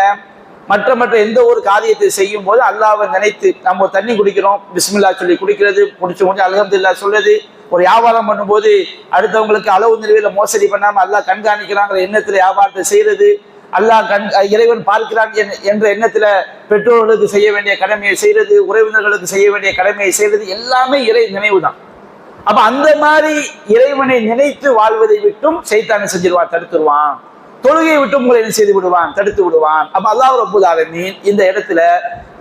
மற்ற எந்த ஒரு காரியத்தை செய்யும் போது அல்லாஹ்வை நினைத்து, நம்ம தண்ணி குடிக்கிறோம், பிஸ்மில்லா சொல்லி குடிக்கிறது, குடிச்சு முடிஞ்சு அல்ஹம்துலில்லாஹ் சொல்றது, ஒரு வியாபாரம் பண்ணும்போது அடுத்தவங்களுக்கு அளவு நிறுவையில மோசடி பண்ணாம அல்லாஹ் கண்காணிக்கிறாங்கிற எண்ணத்துல வியாபாரத்தை செய்யறது, இறைவன் பார்க்கிறான் என்ற எண்ணத்துல பெற்றோர்களுக்கு செய்ய வேண்டிய கடமையை செய்யறது, உறவினர்களுக்கு செய்ய வேண்டிய கடமையை செய்யறது, எல்லாமே இறை நினைவு தான். அப்ப அந்த மாதிரி இறைவனை நினைத்து வாழ்வதை விட்டும் ஷைத்தான் செஞ்சிருவான், தடுத்துருவான். தொழுகையை விட்டும் உங்களை என்ன செய்து விடுவான், தடுத்து விடுவான். அப்ப அல்லாஹ் ரப்பல் ஆலமீன் இந்த இடத்துல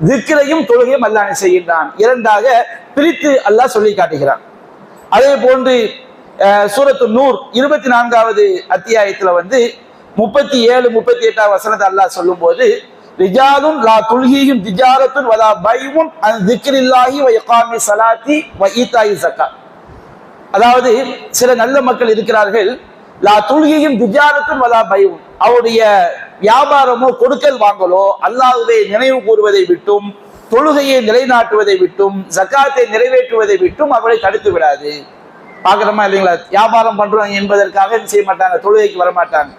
திக்ரையும் தொழுகையும் அல்லாஹ் செய்கின்றான், 2ஆக பிரித்து அல்லாஹ் சொல்லி காட்டுகிறான். அதே போன்று சூரத்து நூர் 24வது அத்தியாயத்துல வந்து 37-38 வசனத்தை அல்லாஹ் சொல்லும் போது, ரிஜாலுன் லா துல்ஹீஹிம் திஜாரத்துன் வலா பைஉன் அன் திக்ரில்லாஹி வ இகாமி ஸலாத்தி வ ஈதாஇ ஸகாத். அதாவது சில நல்ல மக்கள் இருக்கிறார்கள், லா துல்ஹீஹிம் திஜாரத்துன் வலா பைஉன், அவருடைய வியாபாரமோ கொடுக்கல் வாங்கலோ அல்லாஹ்வை நினைவு கூறுவதை விட்டும், தொழுகையை நிலைநாட்டுவதை விட்டும், ஜகாத்தை நிறைவேற்றுவதை விட்டும் அவரை தடுத்து விடாது. பாக்குறோமா இல்லைங்களா? வியாபாரம் பண்றோம் என்பதற்காக செய்ய மாட்டாங்க, தொழுகைக்கு வரமாட்டாங்க.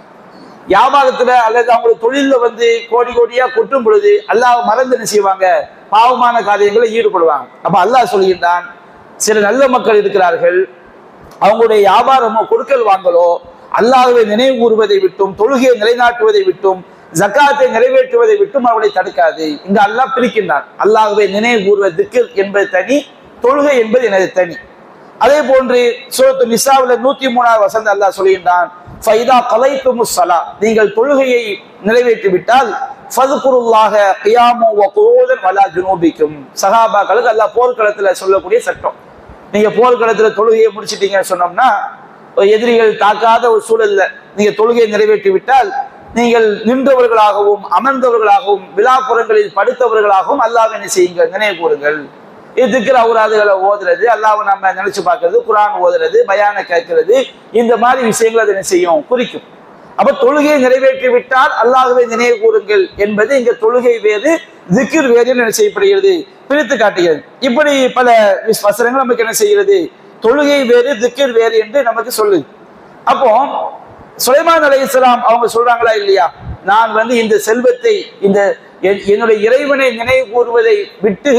வியாபாரத்துல அல்லது அவங்களுக்கு தொழில வந்து கோடி கோடியா கொட்டும் பொழுது அல்லாஹ் மறந்து என்ன செய்வாங்க, பாவமான காரியங்களை ஈடுபடுவாங்க. அப்ப அல்லாஹ் சொல்கின்றான், சில நல்ல மக்கள் இருக்கிறார்கள், அவங்களுடைய வியாபாரமோ கொடுக்கல் வாங்கலோ அல்லாஹ்வை நினைவு கூறுவதை விட்டும், தொழுகையை நிலைநாட்டுவதை விட்டும், ஜகாத்தை நிறைவேற்றுவதை விட்டும் அவளை தடுக்காது. இங்க அல்லாஹ் பிரிக்கின்றான். அல்லாஹ்வை நினைவு கூறுவது திக்ர் என்பது தனி, தொழுகை என்பது எனது தனி. அதே போன்று சூரத்து நிசாவுல 103வது வசனம் அல்லாஹ் சொல்கின்றான், ஃபைதா கலைத்துமுஸ் ஸலா, நீங்கள் தொழுகையை நிறைவேற்றி விட்டால் ஃபذ்குருல்லாஹ கியாமன் வ குஊதன் வலா ஜுனூபிக்கும். சஹாபாக்களுக்கு அல்லாஹ் போர்க்களத்துல சொல்லக்கூடிய சட்டம். நீங்க போர்க்களத்துல தொழுகையை முடிச்சிட்டீங்கன்னு சொன்னோம்னா, எதிரிகள் தாக்காத ஒரு சூழல்ல நீங்க தொழுகையை நிறைவேற்றி விட்டால் நீங்கள் நின்றவர்களாகவும் அமர்ந்தவர்களாகவும் விழாப்புறங்களில் படுத்தவர்களாகவும் அல்லாஹ்வை என்ன செய்யுங்கள், நினைவு கூறுங்கள். இதுக்கு அவுராதுகளை ஓதுறது, அல்லாஹ்வை நம்ம நினைச்சு பார்க்கறது, குர்ஆன் ஓதுறது, பயான கேட்கிறது, இந்த மாதிரி விஷயங்கள் அதை என்ன செய்யும், குறிக்கும். அப்ப தொழுகையை நிறைவேற்றி விட்டால் அல்லாஹ்வை நினைவு கூறுங்கள் என்பது இங்க தொழுகை வேறு திக்ர் வேறு என்ன செய்யப்படுகிறது, பிரித்து காட்டுகிறது. இப்படி பல வசனங்கள் நமக்கு என்ன செய்கிறது, தொழுகை வேறு திக்ர் வேறு என்று நமக்கு சொல்லுது. அப்போ சுலைமான் அலைஹிஸ்ஸலாம் அவங்க சொல்றாங்களா இல்லையா, நான் வந்து இந்த செல்வத்தை, இந்த என்னுடைய இறைவனை நினைவு கூறுவதை விட்டு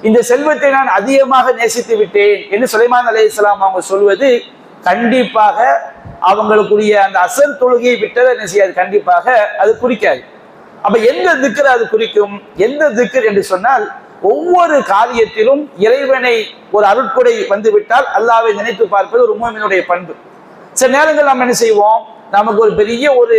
இந்த செல்வத்தை நான் அதிகமாக நேசித்து விட்டேன் என்று சுலைமான் அலைஹிஸ்ஸலாம் அவங்க சொல்வது கண்டிப்பாக அவங்களுக்குரிய அந்த அசல் தொழுகையை விட்டதை என்ன செய்யாது, கண்டிப்பாக அது குறிக்காது. அப்ப எந்த திக்ர் அது குறிக்கும், எந்த திக்ர் என்று சொன்னால் ஒவ்வொரு காரியத்திலும் இறைவனை ஒரு அருட்கொடை வந்துவிட்டால் அல்லாஹ்வை நினைத்து பார்ப்பது ஒரு மூமினுடைய பண்பு. சில நேரங்கள் நம்ம என்ன செய்வோம், நமக்கு ஒரு பெரிய ஒரு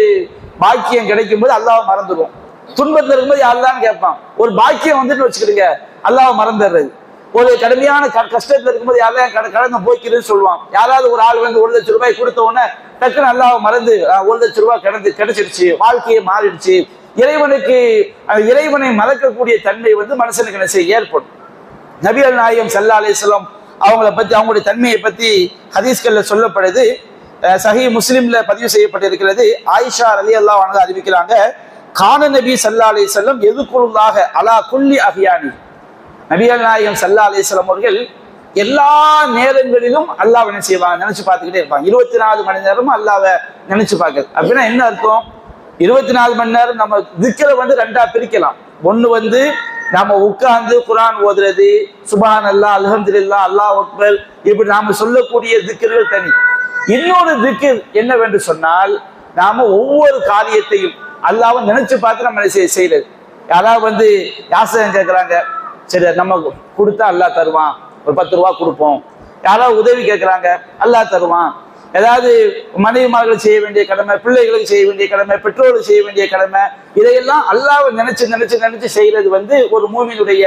பாக்கியம் கிடைக்கும் போது அல்லாஹ்வை மறந்துடுவோம். துன்பத்தில் இருக்கும்போது யாரெல்லாம் கேட்பான், ஒரு பாக்கியம் வந்துட்டு வச்சுக்கிடுங்க அல்லாஹ்வை மறந்துடுறது. ஒரு கடுமையான கஷ்டத்துல இருக்கும்போது யாராவது கடந்து போய்க்கிறதுன்னு சொல்லுவான். யாராவது ஒரு ஆள் வந்து 1,00,000 ரூபாய் கொடுத்த உடனே டக்குன்னு அல்லாஹ்வை மறந்து 1,00,000 ரூபாய் கிடைச்சிருச்சு, வாழ்க்கையை மாறிடுச்சு. இறைவனை மறக்கக்கூடிய தன்மை வந்து மனுஷனுக்கு என்ன செய்ய ஏற்படும். நபிகள் நாயகம் ஸல்லல்லாஹு அலைஹி வஸல்லம் அவங்கள பத்தி, அவங்களுடைய தன்மையை பத்தி ஹதீஸ்கள்ல சொல்லப்படுது. சஹீஹ் முஸ்லிம்ல பதிவு செய்யப்பட்டிருக்கிறது. ஆயிஷா ரலியல்லாஹு அன்ஹா அறிவிக்கிறாங்க, கான நபி ஸல்லல்லாஹு அலைஹி வஸல்லம் யذ்குருல்லாஹ அலா குல்லி அஹ்யானி. நபிகள் நாயகம் ஸல்லல்லாஹு அலைஹி வஸல்லம் அவர்கள் எல்லா நேரங்களிலும் அல்லாஹ்வை என்ன செய்வாங்க, நினைச்சு பார்த்துக்கிட்டே இருப்பாங்க. 24 மணி நேரமும் அல்லாஹ்வை நினைச்சு பார்க்கறது அப்படின்னா என்ன அர்த்தம்? 24 மணி நேரம் நம்ம திக்ரை வந்து 2ஆ பிரிக்கலாம். ஒண்ணு வந்து நாம உட்கார்ந்து குர்ஆன் ஓதுறது, சுப்ஹான் அல்லாஹ், அல்ஹம்துலில்லாஹ், அல்லாஹ் அக்பர், இப்படி நாம சொல்லக்கூடிய திக்ர்கள் தனி. இன்னொரு திக்ர் என்னவென்று சொன்னால், நாம ஒவ்வொரு காரியத்தையும் அல்லாஹ்வை நினைச்சு பார்த்து நம்ம செய்யறது. யாராவது வந்து யாசகம் கேட்கிறாங்க, சரி நம்ம கொடுத்தா அல்லாஹ் தருவான், ஒரு 10 ரூபா கொடுப்போம். யாராவது உதவி கேட்கிறாங்க, அல்லாஹ் தருவான். ஏதாவது மனைவிமார்கள் செய்ய வேண்டிய கடமை, பிள்ளைகளுக்கு செய்ய வேண்டிய கடமை, பெற்றோருக்கு செய்ய வேண்டிய கடமை, இதையெல்லாம் அல்லாஹ்வை நினைச்சு நினைச்சு நினைச்சு செய்யறது வந்து ஒரு மூமினுடைய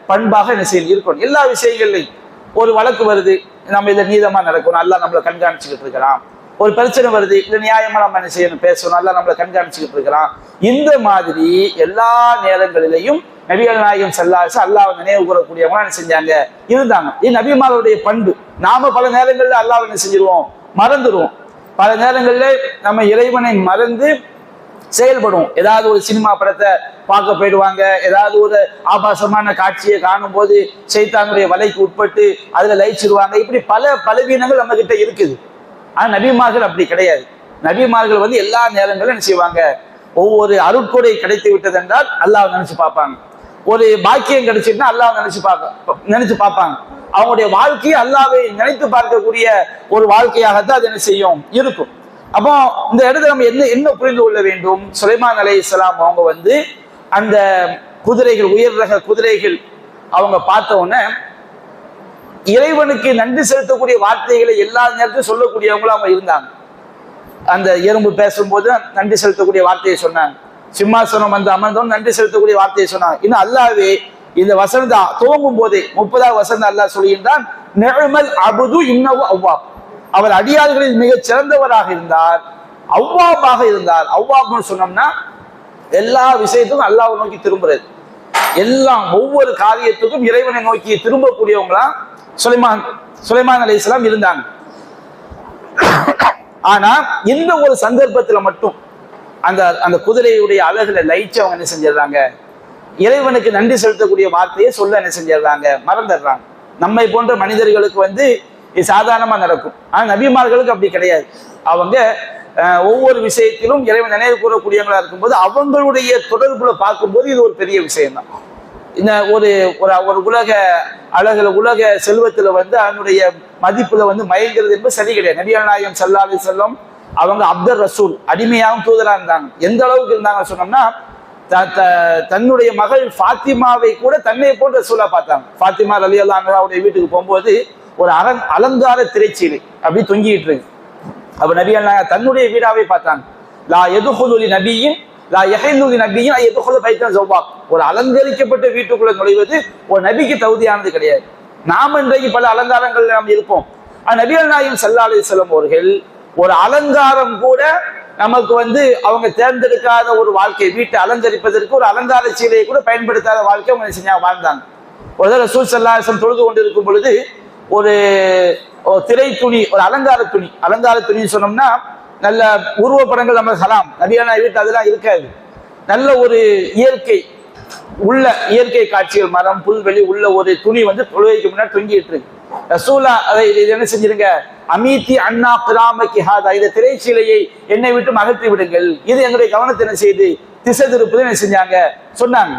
பண்பாக என்ன செய்ய இருக்கணும். எல்லா விஷயங்கள்லையும் ஒரு வழக்கு வருது, நம்ம இதை நீதமா நடக்கணும், அல்லாஹ் நம்மளை கண்காணிச்சுக்கிட்டு இருக்கிறான். ஒரு பிரச்சனை வருது, இது நியாயமா நம்ம என்ன செய்யணும், பேசணும், அல்லாஹ் நம்மளை கண்காணிச்சுக்கிட்டு இருக்கிறான். இந்த மாதிரி எல்லா நேரங்களிலையும் நபிகள் நாயகம் ஸல்லல்லாஹு அலைஹி வஸல்லம் அல்லாஹ்வை நினைவு கூறக்கூடியவங்க என்ன செஞ்சாங்க, இருந்தாங்க. இது நபிமார்களுடைய பண்பு. நாம பல நேரங்கள்ல அல்லாஹ்வை என்ன செஞ்சிருவோம், மறந்துடுவோம். பல நேரங்கள்ல நம்ம இறைவனை மறந்து செயல்படுவோம். ஏதாவது ஒரு சினிமா படத்தை பார்க்க போயிடுவாங்க, ஏதாவது ஒரு ஆபாசமான காட்சியை காணும் போது சைத்தானுடைய வலைக்கு உட்பட்டு அதுல லயிச்சிருவாங்க. இப்படி பல பலவீனங்கள் நம்ம கிட்ட இருக்குது. ஆனா நபிமார்கள் அப்படி கிடையாது. நபிமார்கள் வந்து எல்லா நேரங்களும் என்ன செய்வாங்க, ஒவ்வொரு அருட்கொடை கிடைத்து விட்டது என்றால் அல்லாஹ்வை நினைச்சு பார்ப்பாங்க. ஒரு பாக்கியம் கிடைச்சிட்டுனா அல்லாஹ்வை நினைச்சு பார்ப்பாங்க. அவங்களுடைய வாழ்க்கையை அல்லாஹ்வை நினைத்து பார்க்கக்கூடிய ஒரு வாழ்க்கையாகத்தான் அது என்ன செய்யும், இருக்கும். அப்போ இந்த இடத்துல நம்ம என்ன புரிந்து கொள்ள வேண்டும், சுலைமான் அலைஹிஸ்ஸலாம் அவங்க வந்து அந்த குதிரைகள், உயர் ரக குதிரைகள் அவங்க பார்த்த உடனே இறைவனுக்கு நன்றி செலுத்தக்கூடிய வார்த்தைகளை எல்லா நேரத்தையும் சொல்லக்கூடியவங்களும் அவங்க இருந்தாங்க. அந்த எறும்பு பேசும்போது நன்றி செலுத்தக்கூடிய வார்த்தையை சொன்னாங்க. சிம்மாசனம் வந்து அமர்ந்தவன் நன்றி செலுத்தக்கூடிய வார்த்தையை சொன்னாங்க. இன்னும் அல்லாஹ்வே இந்த வசனத்தை துவங்கும் போதே 30வது வசனம் அல்லாஹ் சொல்கின்றான், நிஅமல் அப்து இன்னஹு அவ்வாப். அவர் அடியார்களில் மிக சிறந்தவராக இருந்தார், அவ்வாபாக இருந்தார். அவ்வாப்னு சொன்னோம்னா எல்லா விஷயத்துக்கும் அல்லாஹ்வை நோக்கி திரும்புறது, எல்லாம் ஒவ்வொரு காரியத்துக்கும் இறைவனை நோக்கி திரும்பக்கூடியவங்களா சுலைமான் அலைஹிஸ்ஸலாம் இருந்தாங்க. ஆனா இந்த ஒரு சந்தர்ப்பத்துல மட்டும் அந்த குதிரையுடைய அழகுல லயிச்சு அவங்க என்ன செஞ்சிடறாங்க, இறைவனுக்கு நன்றி செலுத்தக்கூடிய வார்த்தையை சொல்ல என்ன செஞ்சிடறாங்க, மறந்துடுறாங்க. நம்மை போன்ற மனிதர்களுக்கு வந்து இது சாதாரணமா நடக்கும். ஆனா நபிமார்களுக்கு அப்படி கிடையாது. அவங்க ஒவ்வொரு விஷயத்திலும் இறைவன் நினைவு கூறக்கூடியவங்களா இருக்கும்போது அவங்களுடைய தொடர்புல பார்க்கும்போது இது ஒரு பெரிய விஷயம்தான். இந்த ஒரு உலக அழகுல, உலக செல்வத்துல வந்து அதனுடைய மதிப்புல வந்து மயங்கிறது என்பது சரி கிடையாது. நபிகள் நாயகம் ஸல்லல்லாஹு அலைஹி வஸல்லம் அவங்க அப்துர் ரசூல், அடிமையாகவும் தூதரா இருந்தாங்க. எந்த அளவுக்கு இருந்தாங்க சொன்னோம்னா, தன்னுடைய மகள் ஃபாத்திமாவை கூட தன்னை போன்ற ரசூலா பார்த்தாங்க. ஃபாத்திமா ரலியல்லாஹு அன்ஹாவுடைய வீட்டுக்கு போகும்போது ஒரு அலங்கார திரைச்சீலை அப்படி தொங்கிட்டு இருக்கு. அப்ப நபிகள் நாயகம் தன்னுடைய வீடாவே பார்த்தாங்க. லா யதுகுலு நபியின் லா யஹில்லு நபியின் யதுகுலு பைத்தன் ஸௌபாக். ஒரு அலங்கரிக்கப்பட்ட வீட்டுக்குள்ள நுழைவது ஒரு நபிக்கு தகுதியானது கிடையாது. நாம் இன்றைக்கு பல அலங்காரங்கள் நாம் இருப்போம். நபிகள் நாயகம் ஸல்லல்லாஹு அலைஹி வஸல்லம் அவர்கள் ஒரு அலங்காரம் கூட நமக்கு வந்து அவங்க தேர்ந்தெடுக்காத ஒரு வாழ்க்கை, வீட்டை அலங்கரிப்பதற்கு ஒரு அலங்கார சீலையை கூட பயன்படுத்தாத வாழ்க்கை அவங்க செஞ்சாங்க, வாழ்ந்தாங்க. ஒரு தடவை ரசூல் ஸல்லல்லாஹு அலைஹி வஸல்லம் தொழுது கொண்டிருக்கும் பொழுது ஒரு திரை துணி, ஒரு அலங்கார துணின்னு சொன்னோம்னா நல்ல உருவப்படங்கள் நம்ம ஹராம், நபியான வீட்டு அதெல்லாம் இருக்காது. நல்ல ஒரு இயற்கை காட்சிகள், மரம், புல்வெளி உள்ள ஒரு துணி வந்து தொழுகைக்கு முன்னாடி தொங்கிட்டு இருக்கு. ரசூலா அதை என்ன செஞ்சிருங்க, அமீத்தி அண்ணா கிராமக்கி ஹாதா, இந்த திரைச்சீலையை என்னை விட்டு அகற்றி விடுங்கள், இது எங்களுடைய கவனத்தை என்ன செய்து திசை திருப்பது என்ன செஞ்சாங்க சொன்னாங்க.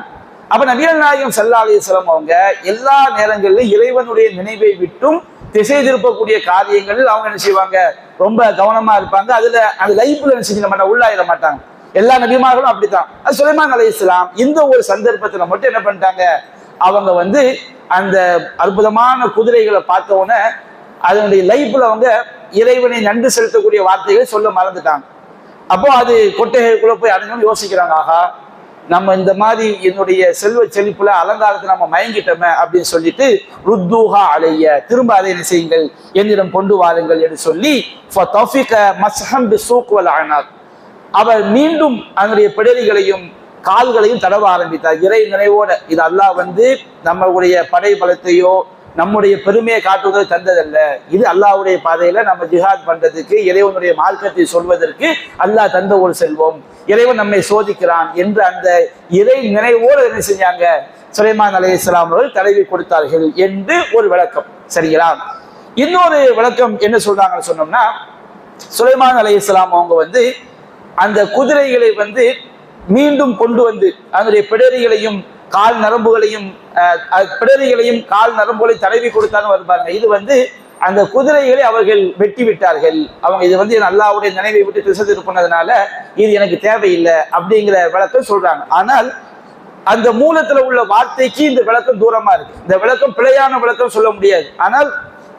அப்ப நபிகள் நாயகம் ஸல்லல்லாஹு அலைஹி வஸல்லம் அவங்க எல்லா நேரங்களிலும் இறைவனுடைய நினைவை விட்டும் திசை திருப்பக்கூடிய காரியங்களில் அவங்க என்ன செய்வாங்க, ரொம்ப கவனமா இருப்பாங்க. அதுல அந்த லைஃப்ல என்ன செஞ்சிட மாட்டாங்க, உள்ளாயிட மாட்டாங்க. எல்லா நபிமார்களும் அப்படித்தான். அது சுலைமான் அலைஹிஸ்ஸலாம் இந்த ஒரு சந்தர்ப்பத்துல மட்டும் என்ன பண்ணிட்டாங்க, அவங்க வந்து அந்த அற்புதமான குதிரைகளை பார்த்த உடனே அதனுடைய லைஃப்ல அவங்க இறைவனை நன்றி செலுத்தக்கூடிய வார்த்தைகளை சொல்ல மறந்துட்டாங்க. அப்போ அது கொட்டகைக்குள்ள போய் அடைஞ்சோன்னு யோசிக்கிறாங்க, ஆகா நம்ம இந்த மாதிரி என்னுடைய செல்வ செழிப்புல அலங்காரத்தை நம்ம மயங்கிட்டோமே அப்படின்னு சொல்லிட்டு ருத்தூஹா அலைய, திரும்ப அதை என்ன செய்யுங்கள், என்னிடம் கொண்டு வாருங்கள் என்று சொல்லி அவர் மீண்டும் அதனுடைய பிடரிகளையும் கால்களையும் தடவ ஆரம்பித்தார் இறை நினைவோட. இது அல்லாஹ் வந்து நம்மளுடைய படை பலத்தையோ நம்முடைய பெருமையை காட்டுவதை தந்ததல்ல, இது அல்லாஹ்வுடைய பாதையில நம்ம ஜிஹாத் பண்றதுக்கு, இறைவனுடைய மார்க்கத்தை சொல்வதற்கு அல்லாஹ் தந்த ஒரு செல்வம், இறைவன் நம்மை சோதிக்கிறான் என்று அந்த இறை நினைவோடு என்ன செஞ்சாங்க, சுலைமான் அலைஹிஸ்ஸலாம் அவர்கள் தடவி கொடுத்தார்கள் என்று ஒரு விளக்கம். சரிங்களா? இன்னொரு விளக்கம் என்ன சொல்றாங்கன்னு சொன்னோம்னா, சுலைமான் அலைஹிஸ்ஸலாம் அவங்க வந்து அந்த குதிரைகளை வந்து மீண்டும் கொண்டு வந்து அதனுடைய பிடரிகளையும் கால் நரம்புகளையும் கால் நரம்புகளை தடவி கொடுத்தான்னு வருவாங்க. இது வந்து அந்த குதிரைகளை அவர்கள் வெட்டி விட்டார்கள். அவங்க இது வந்து அல்லாஹ்வுடைய நினைவை விட்டு திசை திருப்பினதுனால இது எனக்கு தேவையில்லை அப்படிங்கிற விளக்கம் சொல்றாங்க. ஆனால் அந்த மூலத்துல உள்ள வார்த்தைக்கு இந்த விளக்கம் தூரமா இருக்கு. இந்த விளக்கம் பிழையான விளக்கம் சொல்ல முடியாது. ஆனால்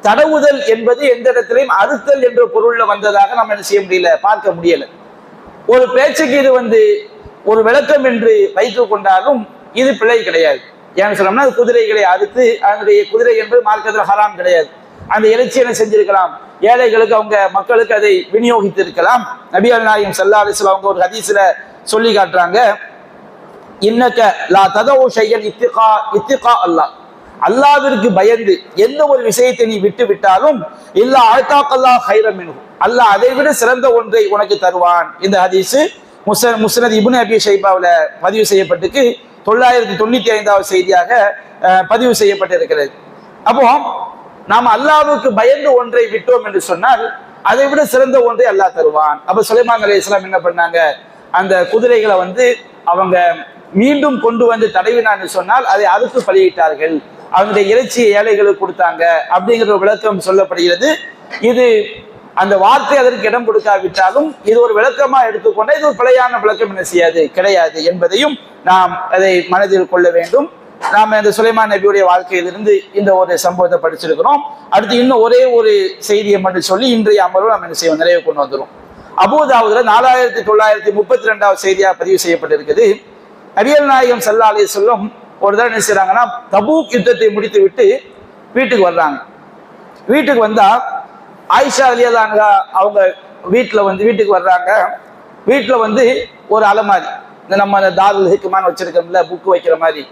தடவுதல் என்பது எந்த இடத்திலையும் அறுத்தல் என்ற பொருள்ல வந்ததாக நம்ம என்ன செய்ய முடியல, பார்க்க முடியல. ஒரு பேச்சுக்கு இது வந்து ஒரு விளக்கம் என்று வைத்துக் கொண்டாலும் இது பிழை கிடையாது. ஏன்னு சொன்னோம்னா அது குதிரைகளை அறுத்து அதனுடைய குதிரை என்பது மார்க்கத்தில் ஹராம் கிடையாது. அந்த இறைச்சி என்ன செஞ்சிருக்கலாம், ஏழைகளுக்கு அவங்க மக்களுக்கு அதை விநியோகித்து இருக்கலாம். நபிகள் நாயகம் ஸல்லல்லாஹு அலைஹி வஸல்லம் அவங்க ஒரு ஹதீஸ்ல சொல்லி காட்டுறாங்க, இன்னக லா ததவு ஷையன் இத்திகா அல்லாஹ், அல்லாஹ்விற்கு பயந்து எந்த ஒரு விஷயத்தை நீ விட்டு விட்டாலும் இல்லா ஆத்தாக்கல்லா ஹைரம் மின்ஹு, அல்லாஹ் அதை விட சிறந்த ஒன்றை உனக்கு தருவான். இந்த ஹதீஸ் முஸ்னத் இப்னு அபி ஷைபாவுல பதிவு செய்யப்பட்டு 995வது செய்தியாக பதிவு செய்யப்பட்டிருக்கிறது. அப்போ நாம் அல்லாஹ்வுக்கு பயந்து ஒன்றை விட்டோம் என்று சொன்னால் அதை விட சிறந்த ஒன்றை அல்லாஹ் தருவான். அப்ப சுலைமான் அலைஹிஸ்ஸலாம் என்ன பண்ணாங்க, அந்த குதிரைகளை வந்து அவங்க மீண்டும் கொண்டு வந்து தடவினான்னு சொன்னால் அதை அறுத்து பலியிட்டார்கள், அவங்களுடைய இறைச்சியை ஏழைகளுக்கு கொடுத்தாங்க அப்படிங்கிற விளக்கம் சொல்லப்படுகிறது. இது அந்த வார்த்தை அதற்கு இடம் கொடுக்காவிட்டாலும் இது ஒரு விளக்கமா எடுத்துக்கொண்ட இது ஒரு பிழையான விளக்கம் என்ன செய்யாது கிடையாது என்பதையும் நாம் அதை மனதில் கொள்ள வேண்டும். நாம் இந்த சுலைமான் நபியுடைய வாழ்க்கையிலிருந்து இந்த ஒரு சம்பவத்தை படிச்சிருக்கிறோம். அடுத்து இன்னும் ஒரே ஒரு செய்தியை மட்டும் சொல்லி இன்றைய அமர்வு நாம் என்ன செய்வோம், நிறைவு கொண்டு வந்துடும். அபூதாவுதுல 4932வது செய்தியாக பதிவு செய்யப்பட்டிருக்குது. நபிகள் நாயகம் ஸல்லல்லாஹு அலைஹி வஸல்லம் ஒரு தடவை என்ன செய்யறாங்கன்னா, தபூக் யுத்தத்தை முடித்து விட்டு வீட்டுக்கு வர்றாங்க. வீட்டுக்கு வந்தா ஆயிஷா ரலியல்லாஹு அன்ஹா அவங்க வீட்டுக்கு வர்றாங்க. வீட்டுல வந்து ஒரு அலமாரி, இந்த நம்ம தாருல் ஹிக்மான்னு வச்சிருக்கோம்ல புக்கு வைக்கிற மாதிரி,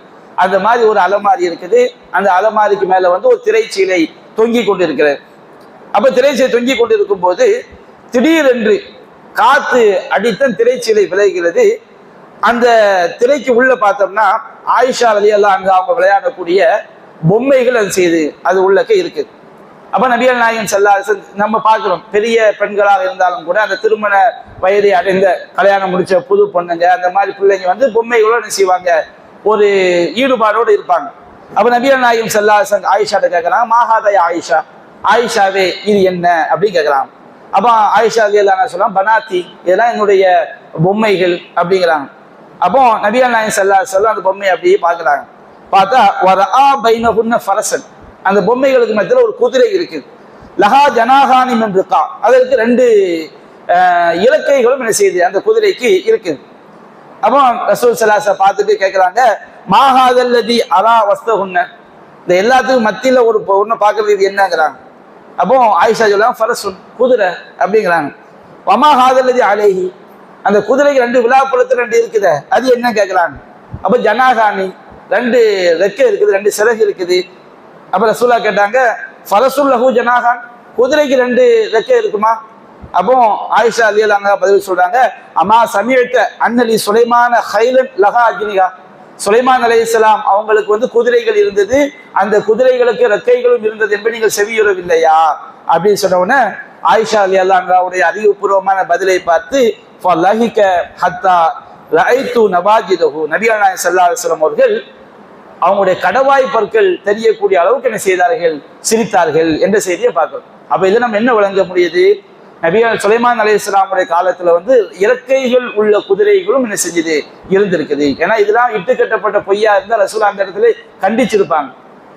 அந்த மாதிரி ஒரு அலமாரி இருக்குது. அந்த அலமாரிக்கு மேல வந்து ஒரு திரைச்சீலை தொங்கி கொண்டு இருக்கிறது. அப்ப திரைச்சீலை தொங்கி கொண்டு இருக்கும் போது திடீரென்று காத்து அடித்த திரைச்சீலை விலகிறது. அந்த திரைக்கு உள்ள பார்த்தோம்னா ஆயிஷா ரலியல்லாஹு அன்ஹா அவங்க விளையாடக்கூடிய பொம்மைகள் அது உள்ளக்க இருக்குது. அப்ப நபிகள் நாயகம் ஸல்லல்லாஹு அலைஹி வஸல்லம் நம்ம பார்க்கிறோம், பெரிய பெண்களாக இருந்தாலும் கூட அந்த திருமண வயதை அடைந்த கல்யாணம் முடிச்ச புது பொண்ணுங்க அந்த மாதிரி பிள்ளைங்க வந்து பொம்மைகளோட என்ன செய்வாங்க, ஒரு ஈடுபாடோடு இருப்பாங்க. அப்ப நபிகள் நாயகம் ஸல்லல்லாஹு அலைஹி வஸல்லம் ஆயிஷாட்ட கேட்கறாங்க, மாஹாதா ஆயிஷா, ஆயிஷாவே இது என்ன அப்படின்னு கேட்கறாங்க. அப்ப ஆயிஷா ரலியல்லாஹு அன்ஹா சொல்றாங்க, பனாத்தி, இதெல்லாம் என்னுடைய பொம்மைகள் அப்படிங்கிறாங்க. அப்போ நபிகள் நாயகம் ஸல்லல்லாஹு அலைஹி வஸல்லம் அந்த பொம்மையை அப்படியே பார்க்கறாங்க. பார்த்தா வரஆ பைனஹுன்ன ஃபரஸன், அந்த பொம்மைகளுக்கு மத்தியில் ஒரு குதிரை இருக்குது. லஹா ஜனாஹானி மின் ரிகா, அதற்கு 2 இறக்கைகளும் என்ன செய்யுது அந்த குதிரைக்கு இருக்குது. அப்போ ரசூல் ஸல்லல்லாஹு அலைஹி வஸல்லம் பார்த்துட்டு கேட்கிறாங்க, மாஹாதல்லதி அரா வஸ்தஹுன்ன, இந்த எல்லாத்துக்கும் மத்தியில ஒரு ஒண்ணு பார்க்கறது இது என்னங்கிறாங்க. அப்போ ஆயிஷா சொல்றாங்க, ஃபரஸுன், குதிரை அப்படிங்கிறாங்க. வமாஹாதல்லதி அலைஹி, அந்த குதிரைக்கு 2 விழாப்புறத்து 2 இருக்குதே அது என்ன கேட்கிறாங்க. அப்ப ஜனாஹானி, 2 ரெக்கை இருக்குது, 2 சிறகு இருக்குது. அப்ப ரசூலா கேட்டாங்க, ஃபரஸுல் லஹு ஜனாஹான், குதிரைக்கு 2 ரெக்கை இருக்குமா? அப்போ ஆயிஷா ரலியல்லாஹு அன்ஹா பதில் சொல்றாங்க, அமா சமிஅத அன்னலி சுலைமான கைலன் லஹா அஜ்னிஹா, சுலைமான் அலைஹிஸ்ஸலாம் அவங்களுக்கு வந்து குதிரைகள் இருந்தது, அந்த குதிரைகளுக்கு ரெக்கைகளும் இருந்தது என்பதை நீங்கள் செவியுறவில்லையா அப்படின்னு சொன்ன உடனே ஆயிஷா ரலியல்லாஹு அன்ஹாவுடைய அறிவுபூர்வமான பதிலை பார்த்து ஃபலஹிக ஹத்தா ரஐது நவாஜிதஹு, நபிகள் நாயகம் ஸல்லல்லாஹு அலைஹி வஸல்லம் அவர்கள் அவங்களுடைய கடவாய் பற்கள் தெரியக்கூடிய அளவுக்கு என்ன செய்தார்கள், சிரித்தார்கள் என்ற செய்தியை பார்க்கிறோம். அப்ப இதை நம்ம என்ன விளங்க முடியுது, சுலைமான் அலைஹிஸ்ஸலாமுடைய காலத்துல வந்து இறக்கைகள் உள்ள குதிரைகளும் என்ன செஞ்சது இருந்திருக்குது. ஏன்னா இதெல்லாம் இட்டு கட்டப்பட்ட பொய்யா இருந்தால் ரசூல் அந்த இடத்துல கண்டிச்சிருப்பாங்க.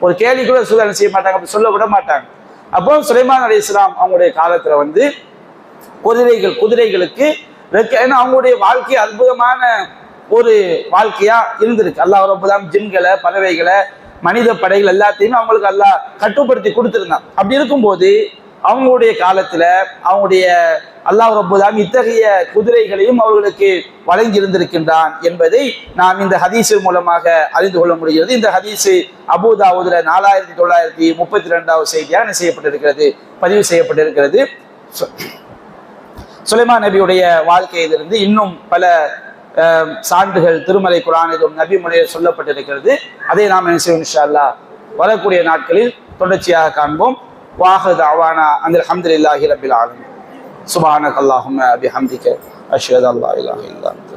ஒரு கேள்வி கூட ரசூல் என்ன செய்ய மாட்டாங்க, அப்படி சொல்ல விட மாட்டாங்க. அப்போ சுலைமான் அலைஹிஸ்ஸலாம் அவங்களுடைய காலத்துல வந்து குதிரைகளுக்கு ஏன்னா அவங்களுடைய வாழ்க்கை அற்புதமான ஒரு வாழ்க்கையா இருந்திருக்கு. அல்லாஹ் ரப்பல் ஜின்களை, பறவைகளை, மனித படைகள் எல்லாத்தையுமே அவங்களுக்கு அல்லாஹ் கட்டுப்படுத்தி கொடுத்திருந்தான். அப்படி இருக்கும்போது அவங்களுடைய காலத்துல அவங்களுடைய அல்லாஹ் ரப்பல் இத்தகைய குதிரைகளையும் அவர்களுக்கு வழங்கி இருந்திருக்கின்றான் என்பதை நாம் இந்த ஹதீஸ் மூலமாக அறிந்து கொள்ள முடிகிறது. இந்த ஹதீஸ் அபூ தாவூதுல 4932வது செய்தியாக செய்யப்பட்டிருக்கிறது, பதிவு செய்யப்பட்டிருக்கிறது. சுலைமான் நபியுடைய வாழ்க்கையிலிருந்து இன்னும் பல சான்றுகள் திருமலை குர்ஆனிலும் நபி முறையில் சொல்லப்பட்டிருக்கிறது. அதை நாம் என்ன செய்வோம் இன்ஷா அல்லாஹ் வரக்கூடிய நாட்களில் தொடர்ச்சியாக காண்போம். வாஹிரு தஅவானா அனில் ஹம்துலில்லாஹி ரப்பில் ஆலமீன். சுப்ஹானக அல்லாஹும்ம பிஹம்திக அஷ்ஹது அல்லா இலாஹா இல்லா அன்த